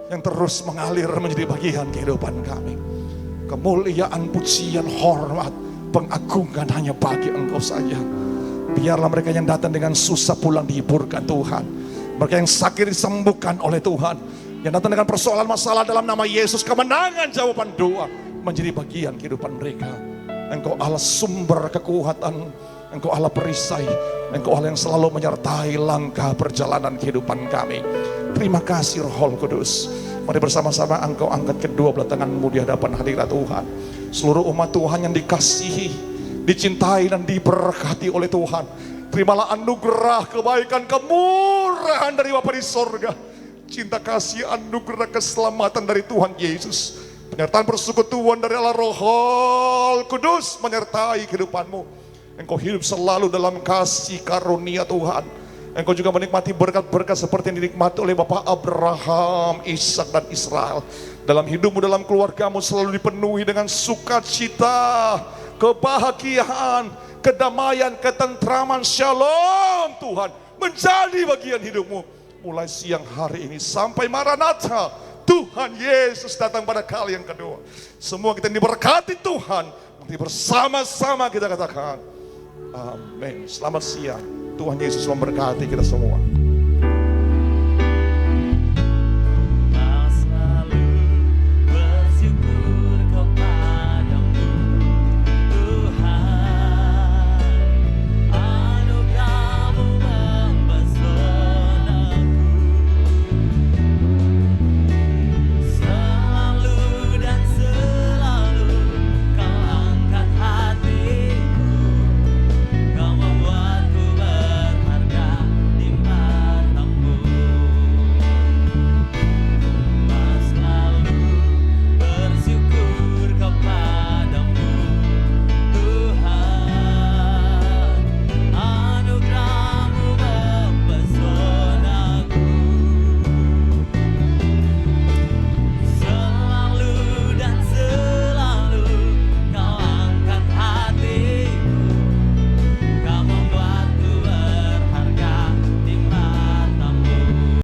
yang terus mengalir menjadi bagian kehidupan kami. Kemuliaan, pujian, hormat, pengagungan hanya bagi Engkau saja. Biarlah mereka yang datang dengan susah pulang dihiburkan Tuhan. Mereka yang sakit disembuhkan oleh Tuhan. Yang datang dengan persoalan masalah dalam nama Yesus, kemenangan jawaban doa menjadi bagian kehidupan mereka. Engkau Allah sumber kekuatan, Engkau Allah perisai, Engkau Allah yang selalu menyertai langkah perjalanan kehidupan kami. Terima kasih Roh Kudus. Mari bersama-sama Engkau angkat kedua belah tangan-Mu di hadapan hadirat Tuhan. Seluruh umat Tuhan yang dikasihi, dicintai dan diberkati oleh Tuhan. Terimalah anugerah, kebaikan, kemurahan dari Bapa di sorga. Cinta kasih, anugerah, keselamatan dari Tuhan Yesus. Penyertaan persekutuan dari Allah Roh Kudus menyertai kehidupan-Mu. Engkau hidup selalu dalam kasih karunia Tuhan. Engkau juga menikmati berkat-berkat seperti yang dinikmati oleh Bapak Abraham, Ishak dan Israel. Dalam hidupmu, dalam keluargamu selalu dipenuhi dengan sukacita, kebahagiaan, kedamaian, ketentraman, shalom Tuhan menjadi bagian hidupmu. Mulai siang hari ini sampai Maranatha, Tuhan Yesus datang pada kali yang kedua. Semua kita diberkati Tuhan. Nanti bersama-sama kita katakan amin. Selamat siang. Tuhan Yesus memberkati kita semua.